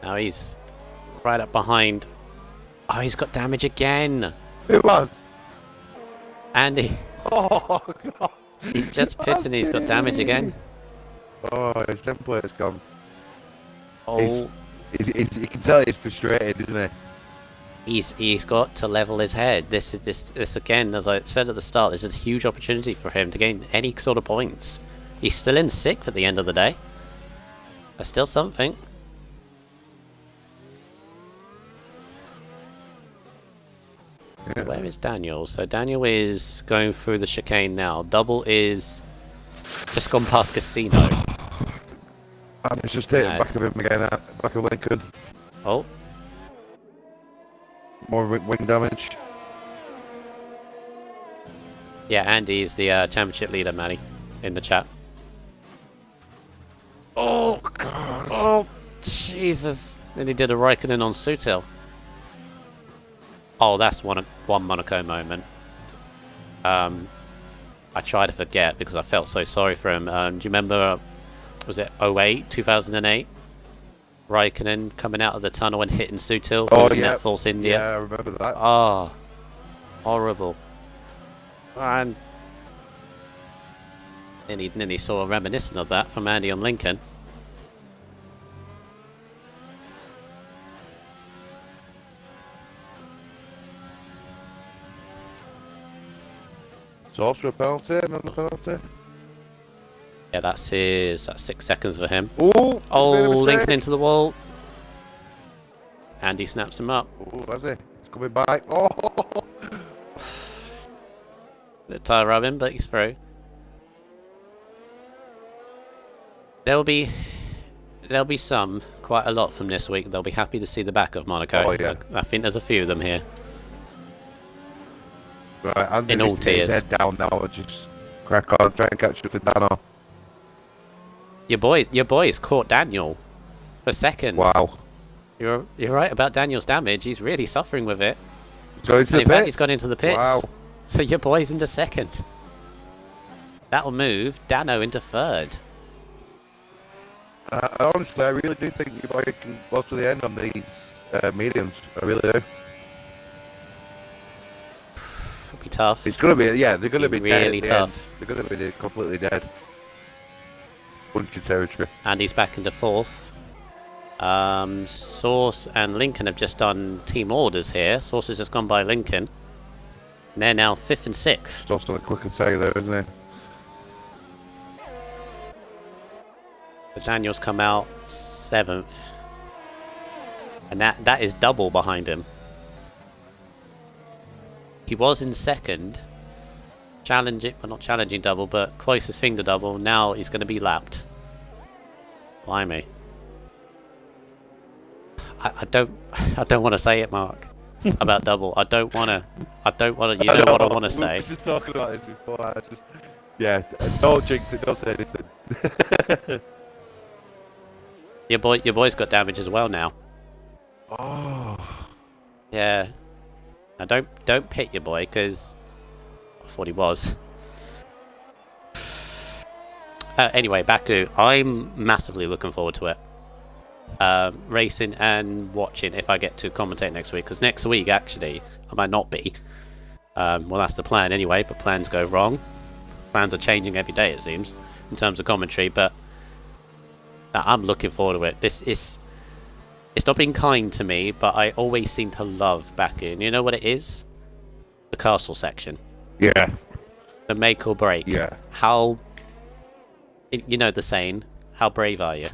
Now he's right up behind. Oh, he's got damage again. It was. Andy. Oh, God. He's just pitted and he's got damage again. Oh, his template's gone. Oh. You can tell he's frustrated, isn't he? He's got to level his head. This again, as I said at the start, this is a huge opportunity for him to gain any sort of points. He's still in 6th at the end of the day. That's still something. Yeah. So where is Daniel? So Daniel is going through the chicane now. Double is just gone past Casino. And it's just hitting back of him again, back of Lincoln. Oh. More wing damage. Yeah, Andy is the championship leader, Manny, in the chat. Oh, God. Oh, Jesus. Then he did a Raikkonen on Sutil. Oh, that's one Monaco moment. I try to forget because I felt so sorry for him. Do you remember, was it 2008? Raikkonen coming out of the tunnel and hitting Sutil. Oh, yeah. That Force India. Yeah, I remember that. Oh, horrible. And nearly saw a reminiscent of that from Andy on Lincoln. Source for a penalty, another penalty. Yeah, that's 6 seconds for him. Ooh, Lincoln into the wall. Andy snaps him up. Ooh, that's it. He's coming back. Oh, Bit tire rubbing, but he's through. There'll be some, quite a lot from this week. They'll be happy to see the back of Monaco. Oh, yeah. I think there's a few of them here. right. Andy In all needs to get his tiers. head down now and just crack on, try and catch up with Dano. Your boy's caught Daniel for second. Wow. You're right about Daniel's damage. He's really suffering with it. He's gone into And the in fact, pits. he's gone into the pits. Wow. So your boy's into second. That'll move Dano into third. Honestly, I really do think your boy can go to the end on these mediums. I really do. It'll be tough. It's going to be, yeah, they're going to be really dead at the tough. end. They're going to be completely dead. Bunch of territory. And he's back into fourth. Source and Lincoln have just done team orders here. Source has just gone by Lincoln. And they're now 5th and 6th. It's also a quick attack there, isn't he? But Daniel's come out 7th. And that is double behind him. He was in second. Challenging, well, not challenging double, but closest thing to double. Now he's going to be lapped. Blimey. I don't want to say it, Mark, about double. I don't want to. You know what I want to say. We were just talking about this before. I just, yeah, don't jinx it. Don't say anything. Your boy's got damage as well now. Oh. Yeah. Now don't pit your boy, because I thought he was. Anyway, Baku, I'm massively looking forward to it. Racing and watching if I get to commentate next week, because next week actually I might not be. Well, that's the plan anyway, but plans go wrong. Plans are changing every day, it seems, in terms of commentary, but I'm looking forward to it. It's not been kind to me, but I always seem to love Baku. And you know what it is? The castle section. Yeah. The make or break. Yeah. How, you know the saying, how brave are you?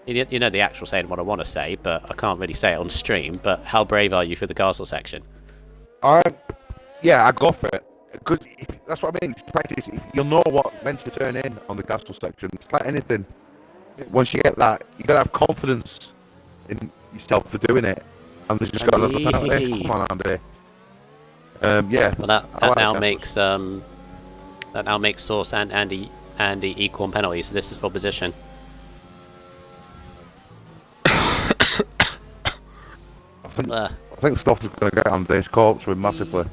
You know the actual saying, what I want to say, but I can't really say it on stream, but how brave are you for the castle section? Yeah, I go for it. Because that's what I mean. Practice. You'll know what when to turn in on the castle section. It's like anything. Once you get that, you gotta have confidence in yourself for doing it. And there's just got another penalty. Come on, Andy. Yeah. Well, that now makes Source and Andy equal on penalties. So this is for position. I think Stoff is going to get on this corpse with massively.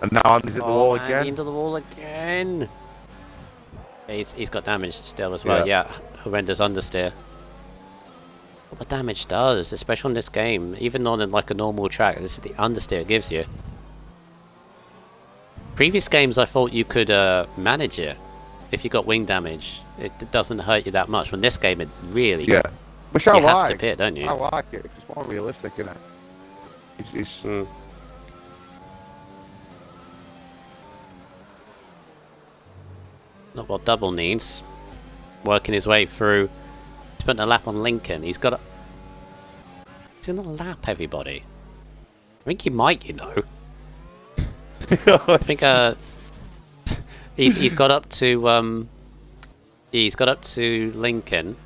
And now Andy's at the wall again. Andy into the wall again. He's got damage still as well. Yeah, horrendous understeer. What the damage does, especially on this game, even on like a normal track, this is the understeer it gives you. Previous games, I thought you could manage it if you got wing damage. It doesn't hurt you that much. When this game, it really Which I you have like. to pit, don't you? I like it. It's more realistic, isn't it? It's not what double needs. Working his way through. He's putting a lap on Lincoln. He's got a. He's gonna lap everybody. I think he might, you know. I think he's got up to Lincoln.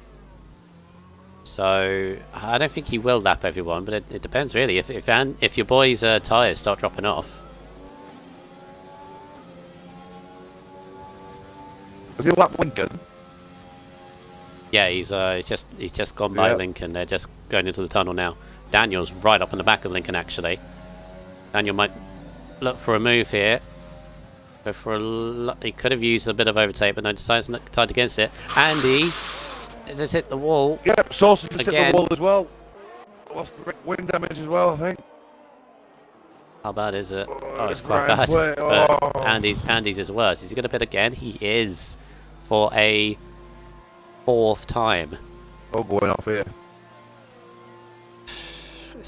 So I don't think he will lap everyone, but it depends really. If your boys' tyres start dropping off. Was he lap Lincoln? Yeah, he's just gone by Lincoln. They're just going into the tunnel now. Daniel's right up in the back of Lincoln actually. Daniel might look for a move here. Go for he could have used a bit of overtake, but no, decides not tied against it. Andy has just hit the wall. Yep, Sauce has just hit Again. the wall as well. Lost the wing damage as well, I think. How bad is it? Oh, it's quite bad. But Andy's is worse. Is he going to pit again? He is, for a 4th time. Oh, going off here.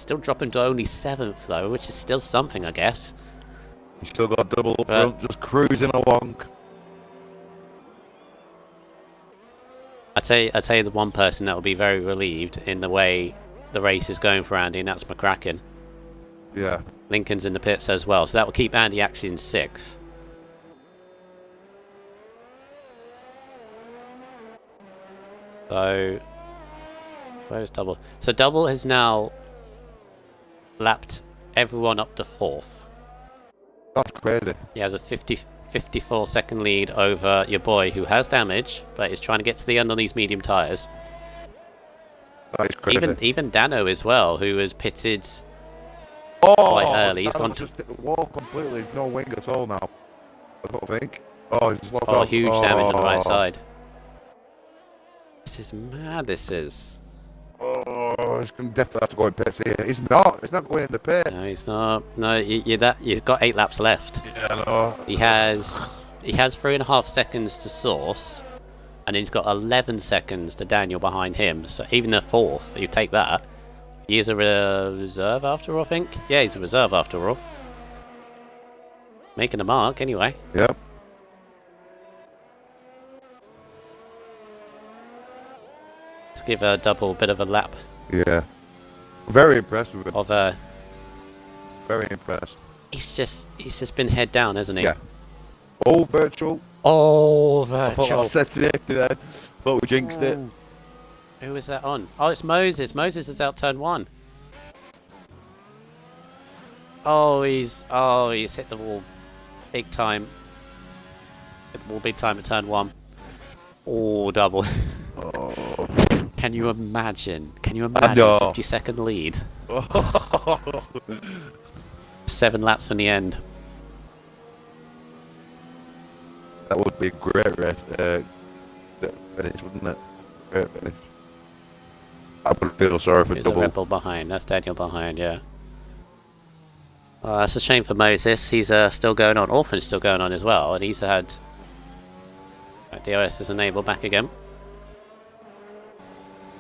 Still dropping to only 7th though, which is still something, I guess. He's still got double up front, just cruising along. I tell you the one person that will be very relieved in the way the race is going for Andy, and that's McCracken. Yeah. Lincoln's in the pits as well, so that will keep Andy actually in 6th. So, where's Double? So Double has now lapped everyone up to 4th. That's crazy. He has a 54-second lead over your boy, who has damage, but is trying to get to the end on these medium tyres. That is crazy. Even Dano as well, who was pitted quite early. He's gone just wall completely. There's no wing at all now. I don't think. Oh, he's just locked off. Huge damage on the right side. This is mad. This is. Oh, he's going to definitely have to go in pits here. He's not. He's not going in the pits. No, he's not. No, you've got 8 laps left. Yeah, I know. He has 3.5 seconds to Source, and he's got 11 seconds to Daniel behind him. So even a 4th, you take that. He is a reserve after all, I think. Yeah, he's a reserve after all. Making a mark anyway. Yep. Let's give a Double a bit of a lap. Yeah. Very impressed with him. Of Very impressed. he's just been head down, hasn't he? Yeah. All virtual. Oh, I thought I said safety then. Thought we jinxed it. Who was that on? Oh, it's Moses. Moses is out turn 1. Oh, he's hit the wall big time. Hit the wall big time at turn 1. Oh, Double. Oh. Can you imagine? Can you imagine a 50-second lead? 7 laps from the end. That would be a great race. Finish, wouldn't it? Great finish. I would feel sorry for There's a Double. Red Bull behind. That's Daniel behind, yeah. That's a shame for Moses. He's still going on. Orphan's still going on as well, and he's had DRS is enabled back again.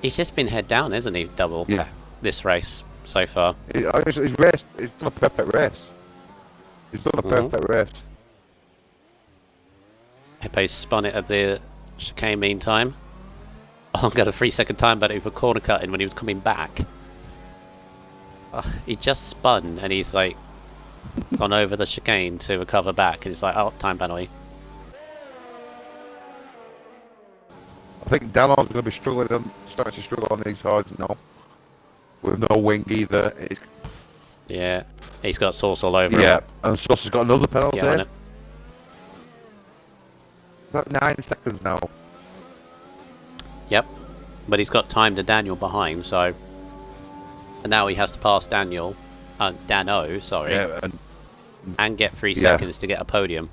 He's just been head down, hasn't he, Double? Yeah. This race so far. He's raced. He's done a perfect race. He's done a perfect race. Hippo's spun it at the chicane meantime. Oh, got a 3-second time penalty for corner cutting when he was coming back. He just spun and he's like gone over the chicane to recover back, and it's like, oh, time penalty. I think Dano's going to be starting to struggle on these hards now. With no wing either. Yeah, he's got sauce all over him. Yeah, and Sauce has got another penalty. Yeah, on it. Is that 9 seconds now? Yep, but he's got time to Daniel behind, so. And now he has to pass Dano, sorry, Yeah, and get 3 seconds to get a podium.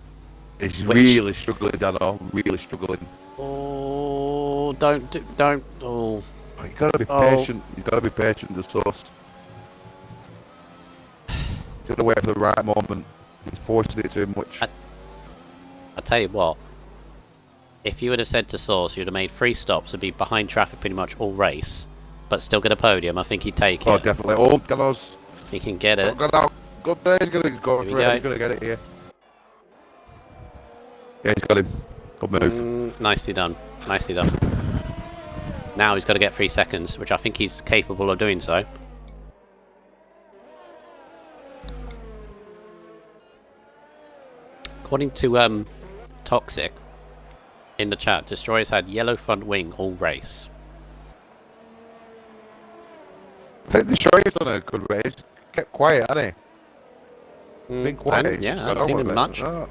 He's really struggling, Dano. Really struggling. Oh, don't. Oh. You've got to be patient. You've got to be patient, the Sauce. He's got to wait for the right moment. He's forcing it too much. I'll tell you what. If you would have said to Source you'd have made 3 stops and be behind traffic pretty much all race, but still get a podium, I think he'd take it. Oh, definitely. Oh, Dano's. He can get it. Good there. He's going to go for it. He's going to get it here. Yeah, he's got him. Good move. Nicely done. Nicely done. Now he's got to get 3 seconds, which I think he's capable of doing so. According to Toxic in the chat, Destroyer's had yellow front wing all race. I think Destroyer's done a good race. Kept quiet, hasn't he? Been quiet. Yeah, I haven't seen him much. Oh.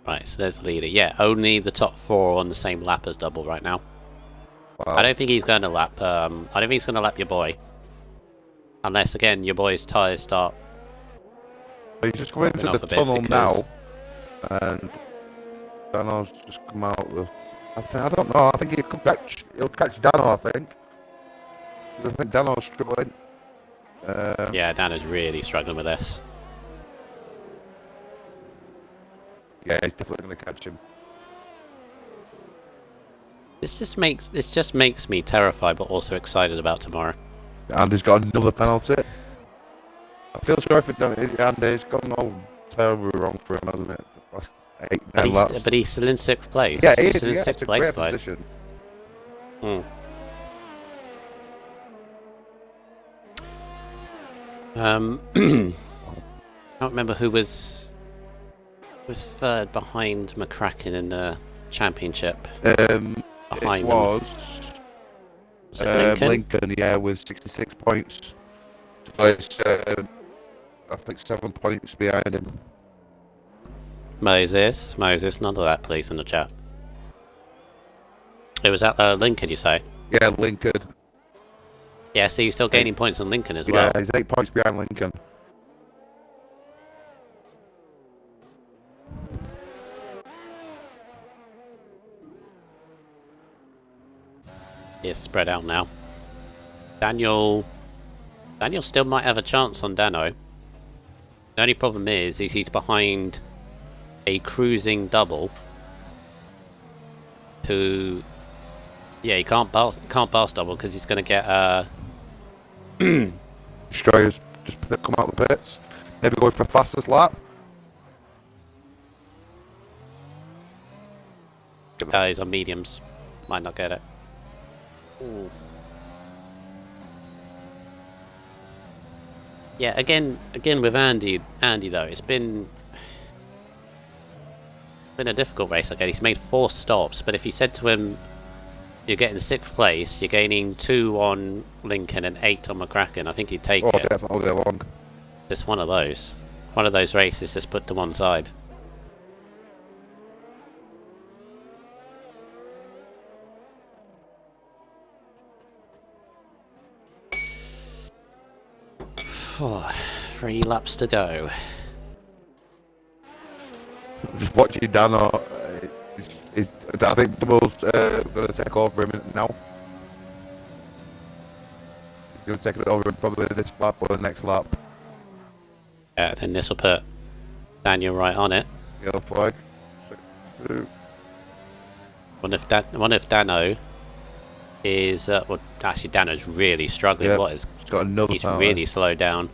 Right, so there's the leader. Yeah, only the top 4 on the same lap as Double right now. Wow. I don't think he's going to lap. I don't think he's going to lap your boy, unless again your boy's tyres start. He's just going into the tunnel now, and Dano's just come out with. I don't know. I think he'll catch Dano. I think Dano's struggling. Yeah, Dano's really struggling with this. Yeah, he's definitely going to catch him. This just makes me terrified, but also excited about tomorrow. And he's got another penalty. I feel sorry for Dan, and it's gone all terribly wrong for him, hasn't it? Last 8-9 laps. But he's still in 6th place. Yeah, he he's is. still in Yeah, 6th it's a place, great position. I can't remember who was third behind McCracken in the championship. Behind Behind it them. was it Lincoln? Lincoln, yeah, with 66 points. So it's, I think 7 points behind him. Moses, none of that, please, in the chat. It was at Lincoln, you say? Yeah, Lincoln. Yeah, so you're still gaining points on Lincoln as Yeah, well. he's 8 points behind Lincoln. It's spread out now. Daniel still might have a chance on Dano. The only problem is he's behind a cruising double who, yeah, he can't pass double because he's going to get Destroyers just come out the pits. Maybe going for fastest lap. he's on mediums, might not get it. Ooh. Yeah, again with Andy though, it's been a difficult race. Again, he's made 4 stops, but if you said to him, you're getting 6th place, you're gaining 2 on Lincoln and 8 on McCracken, I think he'd take it. Definitely all day long. Just one of those races just put to one side. Oh, 3 laps to go. Just watching Dano. I think Double's going to take over him now. He's going to take it over probably this lap or the next lap. Yeah, then this will put Daniel right on it. Yellow flag. 6-2. One if Dano is well, actually Dano's really struggling. Yeah, What is? he's got another He's penalty. really slowed down.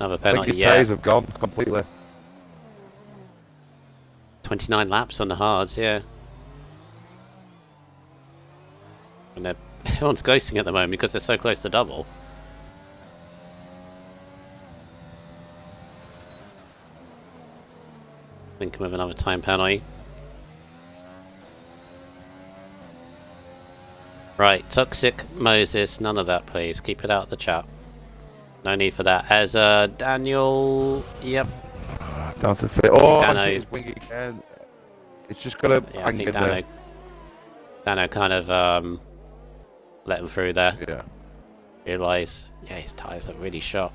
Another I think penalty. his Yeah, tyres have gone completely. 29 laps on the hards. Yeah, and everyone's ghosting at the moment because they're so close to double. Lincoln with another time penalty. Right, Toxic Moses, none of that please. Keep it out of the chat. No need for that. As Daniel, yep. Down to fit. Oh, Dano. I see his wing again. It's just gonna Yeah, I hang think in there. Dano kind of let him through there. Yeah. Realise, yeah, his tyres look really shot.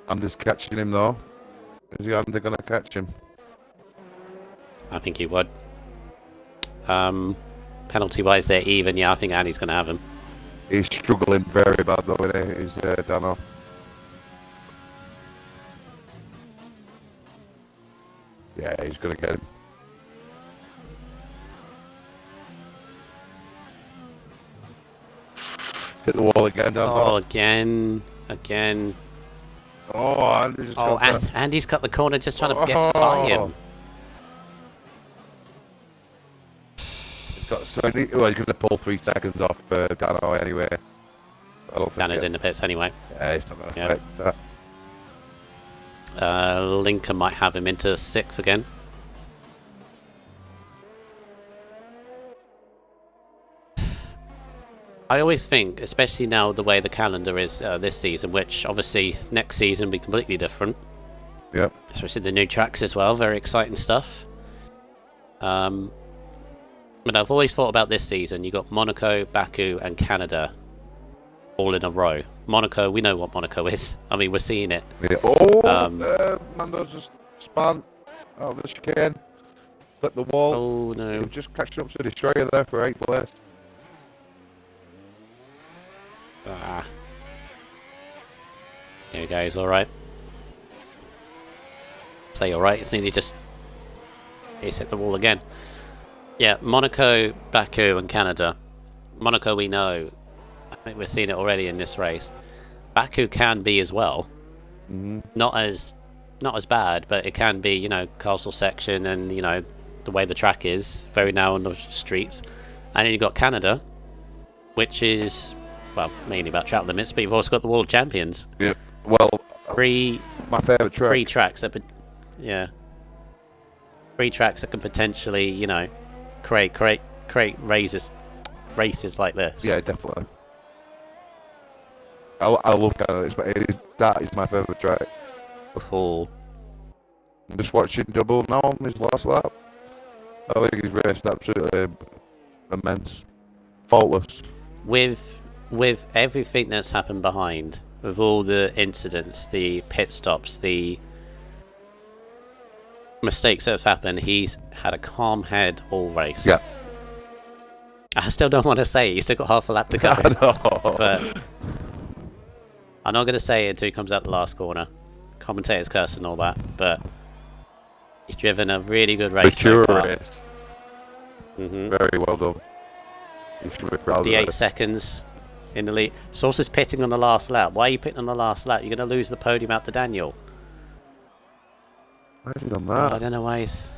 Andy's catching him though. Is Andy gonna catch him? I think he would. Penalty wise, they're even. Yeah, I think Andy's going to have him. He's struggling very bad though, isn't he? He's Dano. Yeah, he's gonna get him. Hit the wall again, Dano. Oh, again. Oh, Andy's just Oh, got Andy's cut the corner just trying to get by him. So he's going to pull 3 seconds off Dano anyway. I don't think Dano's in the pits anyway. Yeah, it's not going to Yeah. affect that. Lincoln might have him into 6th again. I always think, especially now the way the calendar is this season, which obviously next season will be completely different. Yep. Especially the new tracks as well, very exciting stuff. But I've always thought about this season, you got Monaco, Baku and Canada all in a row. Monaco, we know what Monaco is. I mean, we're seeing it. Yeah. Oh, Mando's just spun out of the chicane. Flip the wall. Oh no. He's just catching up to the Destroyer there for 8th place. Ah. Here he goes, alright. Say alright, it's nearly just he's hit the wall again. Yeah, Monaco, Baku, and Canada. Monaco, we know. I think we're seeing it already in this race. Baku can be as well. Not as bad, but it can be. You know, castle section, and you know the way the track is, very narrow on the streets. And then you've got Canada, which is, well, mainly about track limits, but you've also got the World Champions. Yeah. Well, my favourite track. Three tracks that, three tracks that can potentially, you know, create races like this. Yeah, definitely. I love Canada. That is my favourite track. Oh. I'm just watching Double now on his last lap. I think he's raced absolutely immense, faultless. With everything that's happened behind, with all the incidents, the pit stops, the mistakes that's happened, he's had a calm head all race. Yeah. I still don't want to say it. He's still got half a lap to go. I know. But I'm not going to say it until he comes out the last corner. Commentators curse and all that, but he's driven a really good race so far. Race. Very well done. You should be proud of 58 it. seconds in the lead. Sauce is pitting on the last lap. Why are you pitting on the last lap? You're going to lose the podium out to Daniel. Why has he done that? I don't know why he's...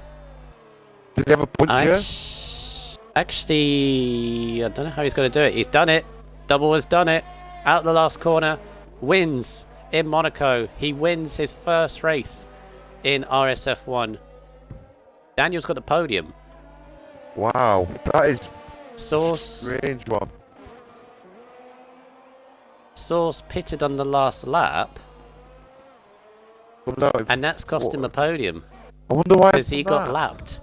Did he have a puncher? Actually, I don't know how he's going to do it. He's done it. Double has done it. Out the last corner. Wins in Monaco. He wins his first race in RSF1. Daniel's got the podium. Wow, that is Sauce. strange one. Sauce pitted on the last lap, and that's cost him a podium. I wonder why. Because he got lapped.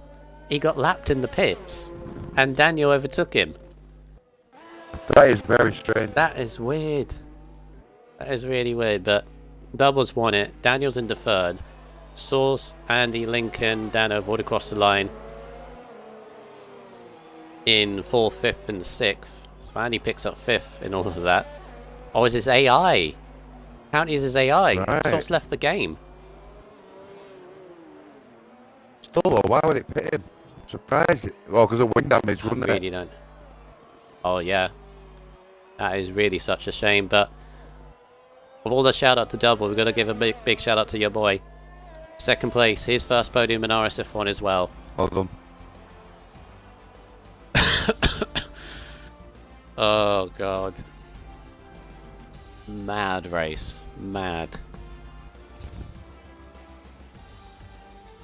He got lapped in the pits, and Daniel overtook him. That is very strange. That is weird. That is really weird, but Doubles won it. Daniel's in the third. Sauce, Andy, Lincoln, Dano have all across the line in 4th, 5th, and 6th. So Andy picks up 5th in all of that. Oh, is his AI? County is his AI. Right. Sauce left the game. Still though, why would it pit him? Surprised. Well, because of wind damage, wouldn't I really don't. Oh, yeah. That is really such a shame, but with all the shout out to Double, we've got to give a big shout out to your boy. Second place, his first podium in RSF1 as well. Well done. Oh, God. Mad race. Mad.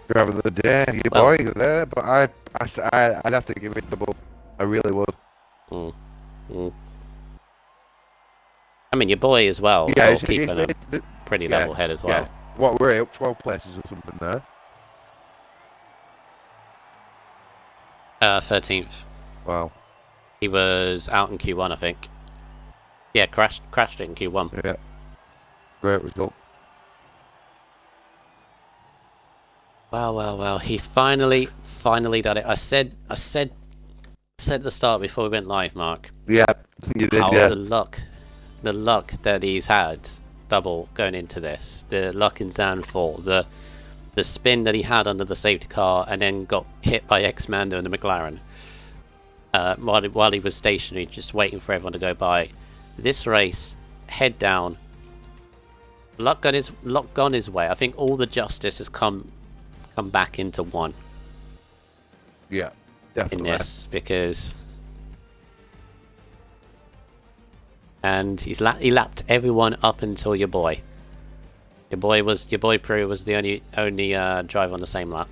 Driver of the day, your boy there, but I'd have to give it Double. I really would. I mean, your boy as well. Yeah, he's keeping a pretty level head as well. Yeah. What, we're up 12 places or something there? 13th. Wow. He was out in Q1, I think. Yeah, crashed it in Q1. Yeah. Great result. Well. He's finally done it. I said at the start before we went live, Mark. Yeah, you did. Yeah. The luck that he's had, Double, going into this. The luck in Zandvoort, the spin that he had under the safety car, and then got hit by X-Mando in the McLaren. While he was stationary, just waiting for everyone to go by. This race, head down. Luck gone his way. I think all the justice has come back into one. Yeah, definitely. In this, because he lapped everyone up until your boy. Your boy Prue was the only driver on the same lap.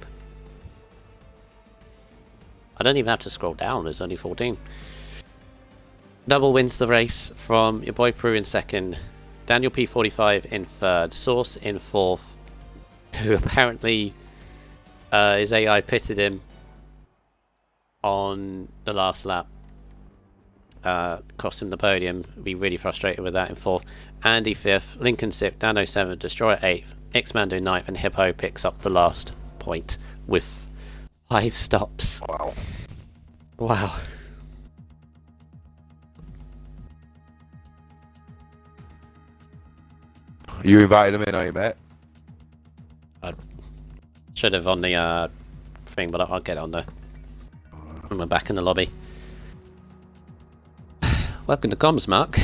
I don't even have to scroll down. There's only 14. Double wins the race from your boy Prue in second, Daniel P45 in third, Sauce in fourth, who apparently his AI pitted him on the last lap. Cost him the podium. Be really frustrated with that in fourth. Andy fifth, Lincoln sixth, Dano seventh, Destroyer eighth, X-Mando ninth, and Hippo picks up the last point with 5 stops. Wow. You invited him in, are you, mate? I should have on the thing, but I'll get it on there when we're back in the lobby. Welcome to comms, Mark.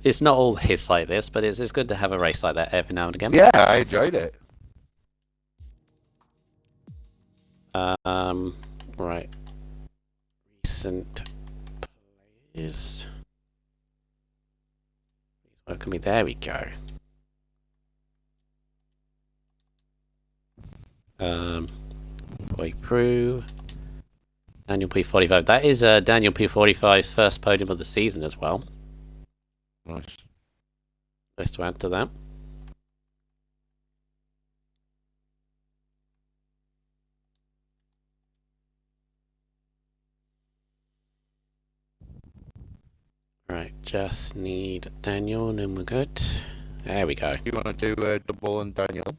It's not all hiss like this, but it's good to have a race like that every now and again. Yeah, I enjoyed it. Right. Recent players. Welcome me. There we go. Boy Prue. Daniel P45. That is Daniel P45's first podium of the season as well. Nice. Just to add to that. Right, just need Daniel and then we're good. There we go. You want to do double and Daniel?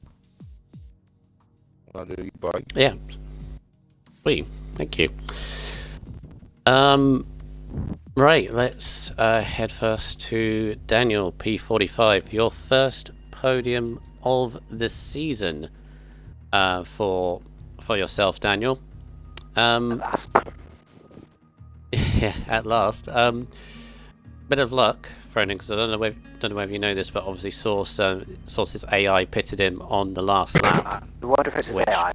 I'll do you, boy. Yeah. Sweet. Thank you. Right, let's head first to Daniel P45. Your first podium of the season for yourself, Daniel. Yeah, at last. Bit of luck thrown in because I don't know whether you know this, but obviously Source's AI pitted him on the last lap. The word of his AI.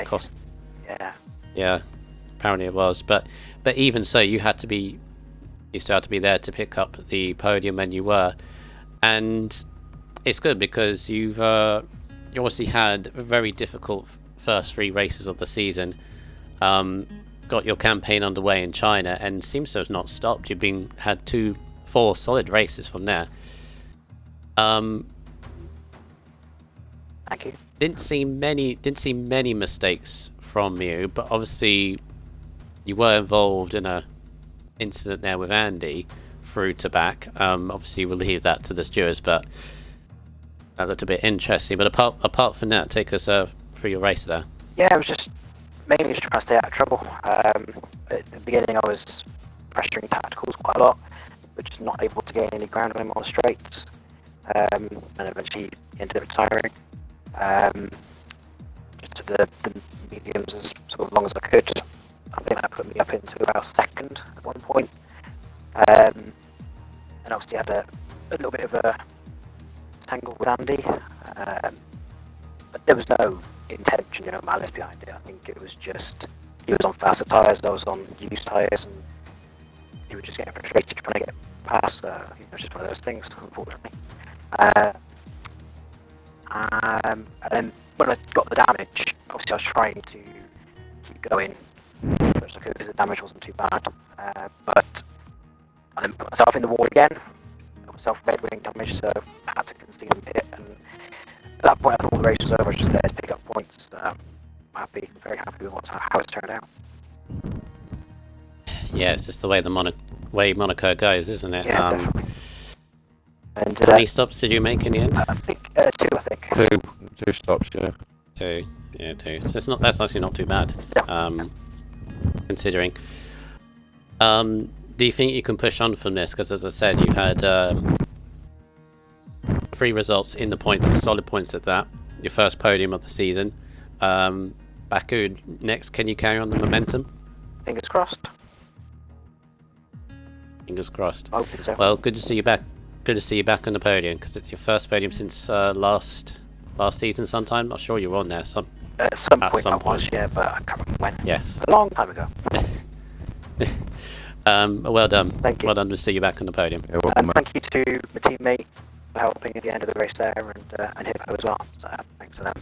Yeah, apparently it was, but even so, you still had to be there to pick up the podium, and you were, and it's good because you obviously had a very difficult first 3 races of the season. Got your campaign underway in China, and seems to have not stopped. You've had 4 solid races from there. Thank you. Didn't see many mistakes from you, but obviously you were involved in a incident there with Andy through to back. Obviously we'll leave that to the stewards, but that looked a bit interesting. But apart from that, take us through your race there. Yeah, I was just mainly trying to stay out of trouble. At the beginning I was pressuring tacticals quite a lot, but just not able to gain any ground on him on the straights, and eventually ended up retiring. Just took the mediums as sort of long as I could. I think that put me up into about 2nd at one point. And obviously had a little bit of a tangle with Andy, but there was no intention, malice behind it. I think it was just he was on faster tyres, I was on used tyres, and he was just getting frustrated trying to get past. It's just one of those things, unfortunately. And then when I got the damage, obviously I was trying to keep going as much as I could because the damage wasn't too bad. But I then put myself in the wall again, got myself red wing damage, so I had to concede and pit. And at that point, I thought the race was over. I was just there to pick up points. Very happy with how it's turned out. Yeah, it's just the way way Monaco goes, isn't it? Yeah, definitely. And how many stops did you make in the end? I think 2. I think 2 stops. Yeah. 2. Yeah, 2. So that's actually not too bad. Yeah. Considering. Do you think you can push on from this? Because as I said, you had 3 results in the points, and solid points at that. Your first podium of the season. Baku next. Can you carry on the momentum? Fingers crossed. Fingers crossed. I hope so. Well, good to see you back. Good to see you back on the podium because it's your first podium since last season. Sometime, not sure you were on there. At some point I was, yeah, but I can't remember when. Yes. A long time ago. Well done. Thank you. Well done to see you back on the podium. Yeah, welcome, Thank you to my teammate for helping at the end of the race there, and Hippo as well. So thanks to them.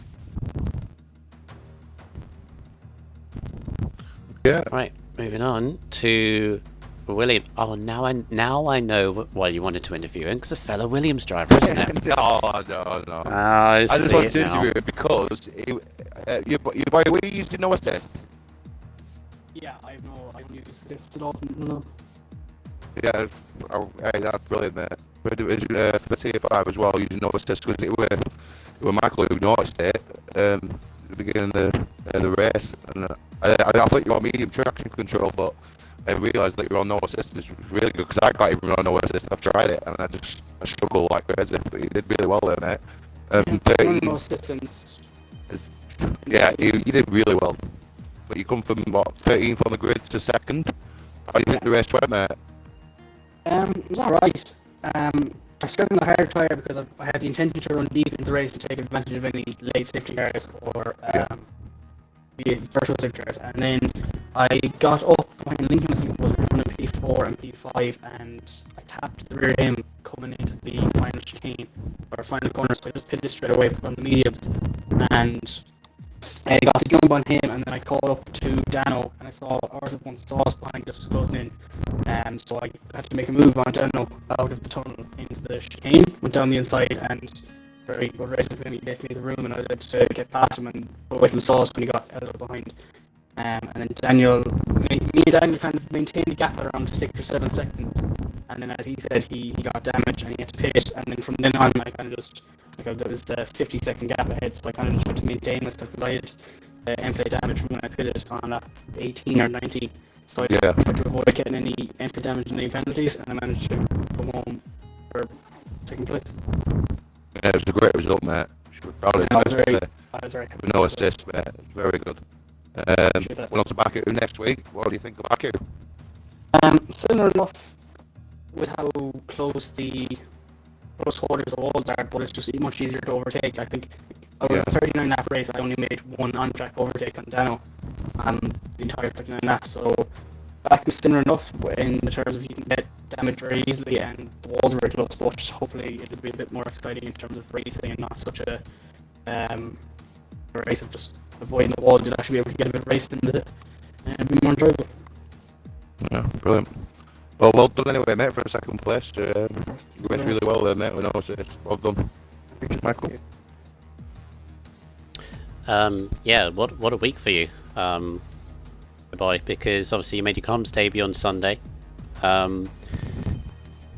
Yeah. Right, moving on to William. Oh, now I know why you wanted to interview him, because a fellow Williams driver, isn't it? No. I I just see wanted it to now. interview him because you by the way you used no assist. Yeah, I don't use this at all. No. Yeah, hey, that's brilliant, mate. For the Tier 5 as well, using no assist because it were Michael who noticed it at the beginning of the race, and I thought you were on medium traction control, but I realised that you're on no assist is really good because I got even on no assist. I've tried it and I struggle like crazy, but you did really well there, mate. 13 no assistance. is Yeah, you did really well. But you come from, what, 13th on the grid to second? How do you think the race went, mate? It was alright. I started on the hard tyre because I had the intention to run deep into the race to take advantage of any late safety cars or the virtual safety cars. And then I got up behind Lincoln, I think it was running P4 and P5, and I tapped the rear end coming into the final chicane or final corner, so I just pitted straight away from the mediums. And I got to jump on him, and then I called up to Dano, and I saw RSF1 saw us behind us was closing in. So I had to make a move on Dano out of the tunnel into the chicane, went down the inside, and very good race with him. He left me the room, and I had to get past him and wait till saw us when he got a little behind. And then Daniel, me and Daniel kind of maintained the gap at around 6 or 7 seconds. And then, as he said, he got damaged and he had to pit. And then from then on, I kind of just, like, there was a 50-second gap ahead, so I kind of just tried to maintain myself because I had end-play damage from when I pitted on lap 18 or 19. So I just tried to avoid getting any end-play damage and any penalties, and I managed to come home for second place. Yeah, it was a great result, mate. Should be proud of it. I was very happy. With no assist, mate. It was very good. We're on to Baku next week. What do you think of Baku? Similar enough with how close the close quarters of walls are, but it's just much easier to overtake. I think out of the 39 lap race, I only made one on-track overtake on Dano the entire 39 laps. So Baku is similar enough in the terms of you can get damage very easily and the walls are very close, but hopefully it'll be a bit more exciting in terms of racing and not such a race of just avoiding the wall. You'll actually be able to get a bit of race and be more enjoyable. Yeah, brilliant. Well done anyway, mate, for a second place. You raced really well there, mate, with no assist. Well done. Michael? Yeah, what a week for you, boy, because obviously you made your comms debut on Sunday, and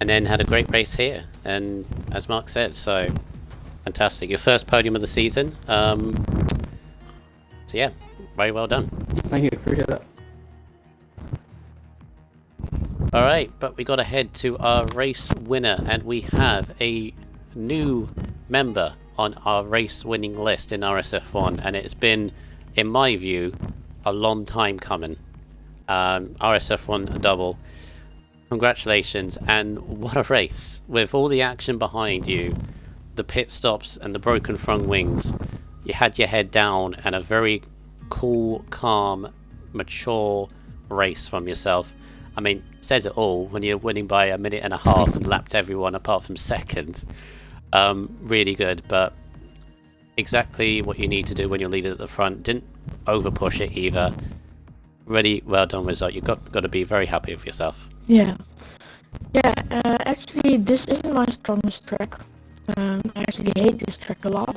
then had a great race here, and as Mark said, so fantastic. Your first podium of the season. So yeah, very well done. Thank you, appreciate that. Alright, but we got to head to our race winner, and we have a new member on our race winning list in RSF1, and it's been, in my view, a long time coming. RSF1 double. Congratulations, and what a race. With all the action behind you, the pit stops and the broken front wings, you had your head down and a very cool, calm, mature race from yourself. I mean, it says it all when you're winning by a minute and a half and lapped everyone apart from second. Really good, but exactly what you need to do when you're leading at the front. Didn't over push it either. Really well done result. You've got to be very happy with yourself. Yeah. Actually, this isn't my strongest track. I actually hate this track a lot.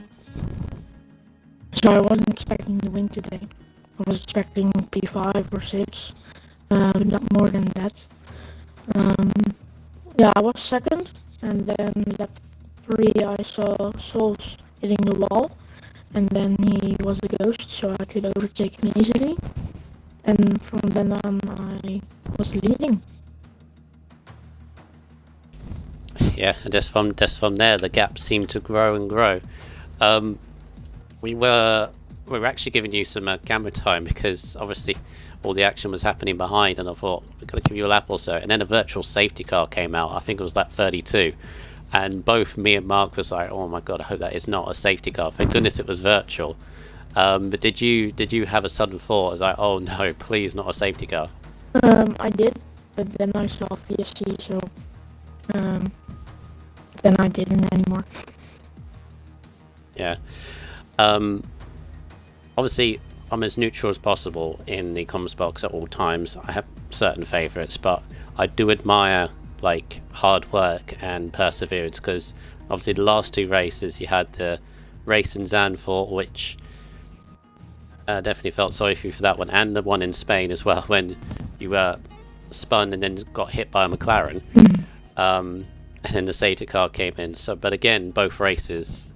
So I wasn't expecting to win today. I was expecting P5 or 6. Not more than that. I was second, and then lap 3 I saw Souls hitting the wall, and then he was a ghost, so I could overtake him easily. And from then on, I was leading. Yeah, and just from there, the gap seemed to grow and grow. We were actually giving you some camera time because obviously all the action was happening behind, and I thought we're going to give you a lap or so, and then a virtual safety car came out. I think it was lap 32, and both me and Mark was like, oh my god, I hope that is not a safety car. Thank goodness it was virtual. But did you have a sudden thought? I was like, oh no, please not a safety car. I did, but then I saw PSC, so then I didn't anymore. Yeah. Obviously, I'm as neutral as possible in the comms box at all times. I have certain favourites, but I do admire like hard work and perseverance, because obviously the last two races you had the race in Zandvoort, which definitely felt sorry for you for that one, and the one in Spain as well when you spun and then got hit by a McLaren, and then the safety car came in. So, but again, both races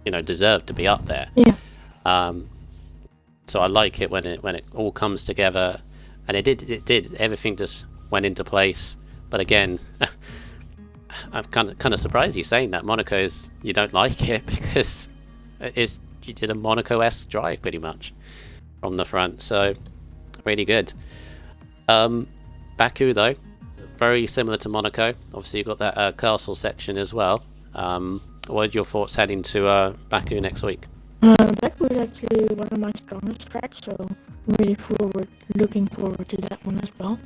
you deserve to be up there. Yeah. So I like it when it all comes together, and it did. Everything just went into place. But again, I'm kind of surprised you saying that, Monaco, you don't like it, because it's did a Monaco-esque drive pretty much from the front, so really good. Baku though, very similar to Monaco. Obviously you've got that castle section as well. What are your thoughts heading to Baku next week? Baku is actually one of my strongest tracks, so I'm really looking forward to that one as well.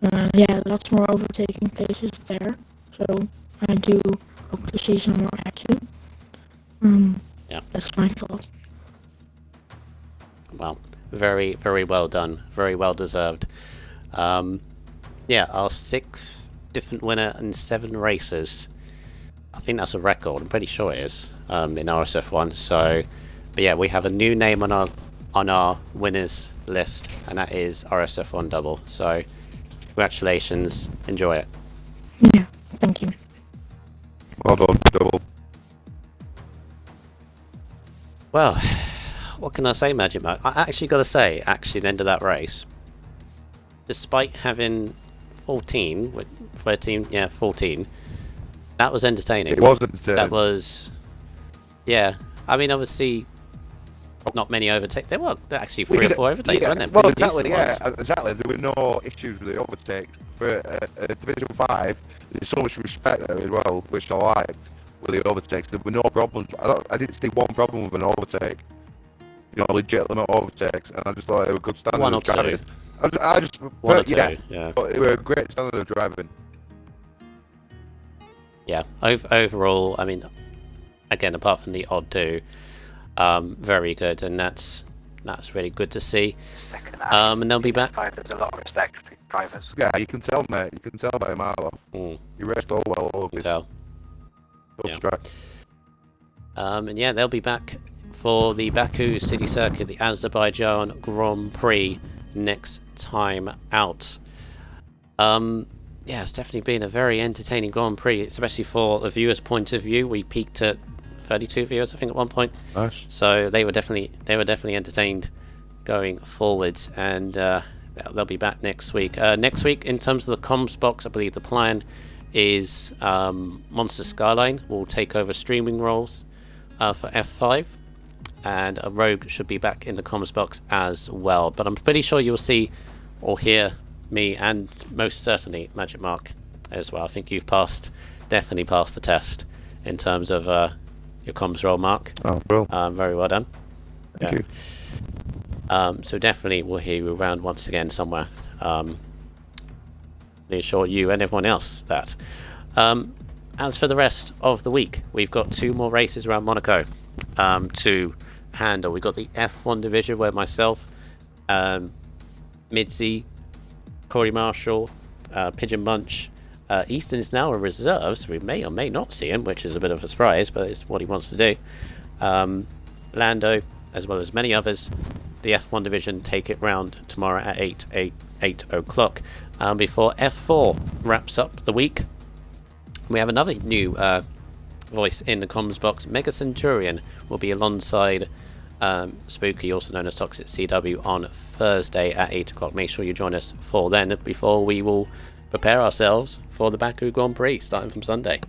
Now, yeah, lots more overtaking places there, so I do hope to see some more action. Yeah. That's my thought. Well, very, very well done. Very well deserved. Yeah, our 6th different winner in 7 races. I think that's a record. I'm pretty sure it is in RSF1. So, but yeah, we have a new name on our winners list, and that is RSF1 Double. So, congratulations. Enjoy it. Yeah, thank you. Well done, Double. Well, what can I say, Magic Mark? I actually got to say, at the end of that race, despite having 14, that was entertaining. It was entertaining. That was, yeah. I mean, obviously, not many overtakes. There were actually 3 or 4 overtakes, weren't there? Well, Pretty exactly, decent ones. exactly. There were no issues with the overtake. For Division 5, there's so much respect there as well, which I liked with the overtakes. There were no problems. I didn't see one problem with an overtake. You know, legitimate overtakes, and I just thought they were good standard One or of driving. two. I just, One or two, yeah. But it were a great standard of driving. Yeah, overall, I mean, again, apart from the odd 2, very good, and that's really good to see. And they'll be back. There's a lot of respect for drivers. Yeah, you can tell, mate. You can tell by a mile off. Mm. He raced all well over this. Tell. Tough Yeah. track. And yeah, they'll be back for the Baku City Circuit, the Azerbaijan Grand Prix next time out. Yeah, it's definitely been a very entertaining Grand Prix, especially for the viewer's point of view. We peaked at 32 viewers, I think, at one point. Nice. So they were definitely entertained going forwards, and they'll be back next week. Next week, in terms of the comms box, I believe the plan is Monster Skyline will take over streaming roles for F5, and a Rogue should be back in the comms box as well. But I'm pretty sure you'll see or hear me, and most certainly Magic Mark as well. I think you've definitely passed the test in terms of your comms role, Mark. Oh, bro. Very well done. Thank you. So definitely we'll hear you around once again somewhere. Reassure you and everyone else that. As for the rest of the week, we've got 2 more races around Monaco to handle. We've got the F1 division where myself, Midzi, Corey Marshall, Pigeon Bunch, Easton is now a reserve, so we may or may not see him, which is a bit of a surprise, but it's what he wants to do. Lando, as well as many others, the F1 division take it round tomorrow at 8 o'clock. Before F4 wraps up the week, we have another new voice in the comms box. Mega Centurion will be alongside Spooky, also known as Toxic CW, on Thursday at 8 o'clock. Make sure you join us for then, before we will prepare ourselves for the Baku Grand Prix starting from Sunday.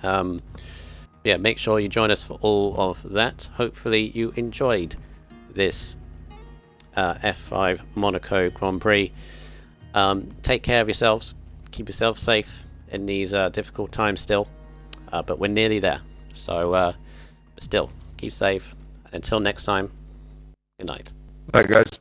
Yeah, make sure you join us for all of that. Hopefully you enjoyed this F5 Monaco Grand Prix. Take care of yourselves, keep yourselves safe in these difficult times still, but we're nearly there, so but still keep safe. Until next time, good night. Right, guys.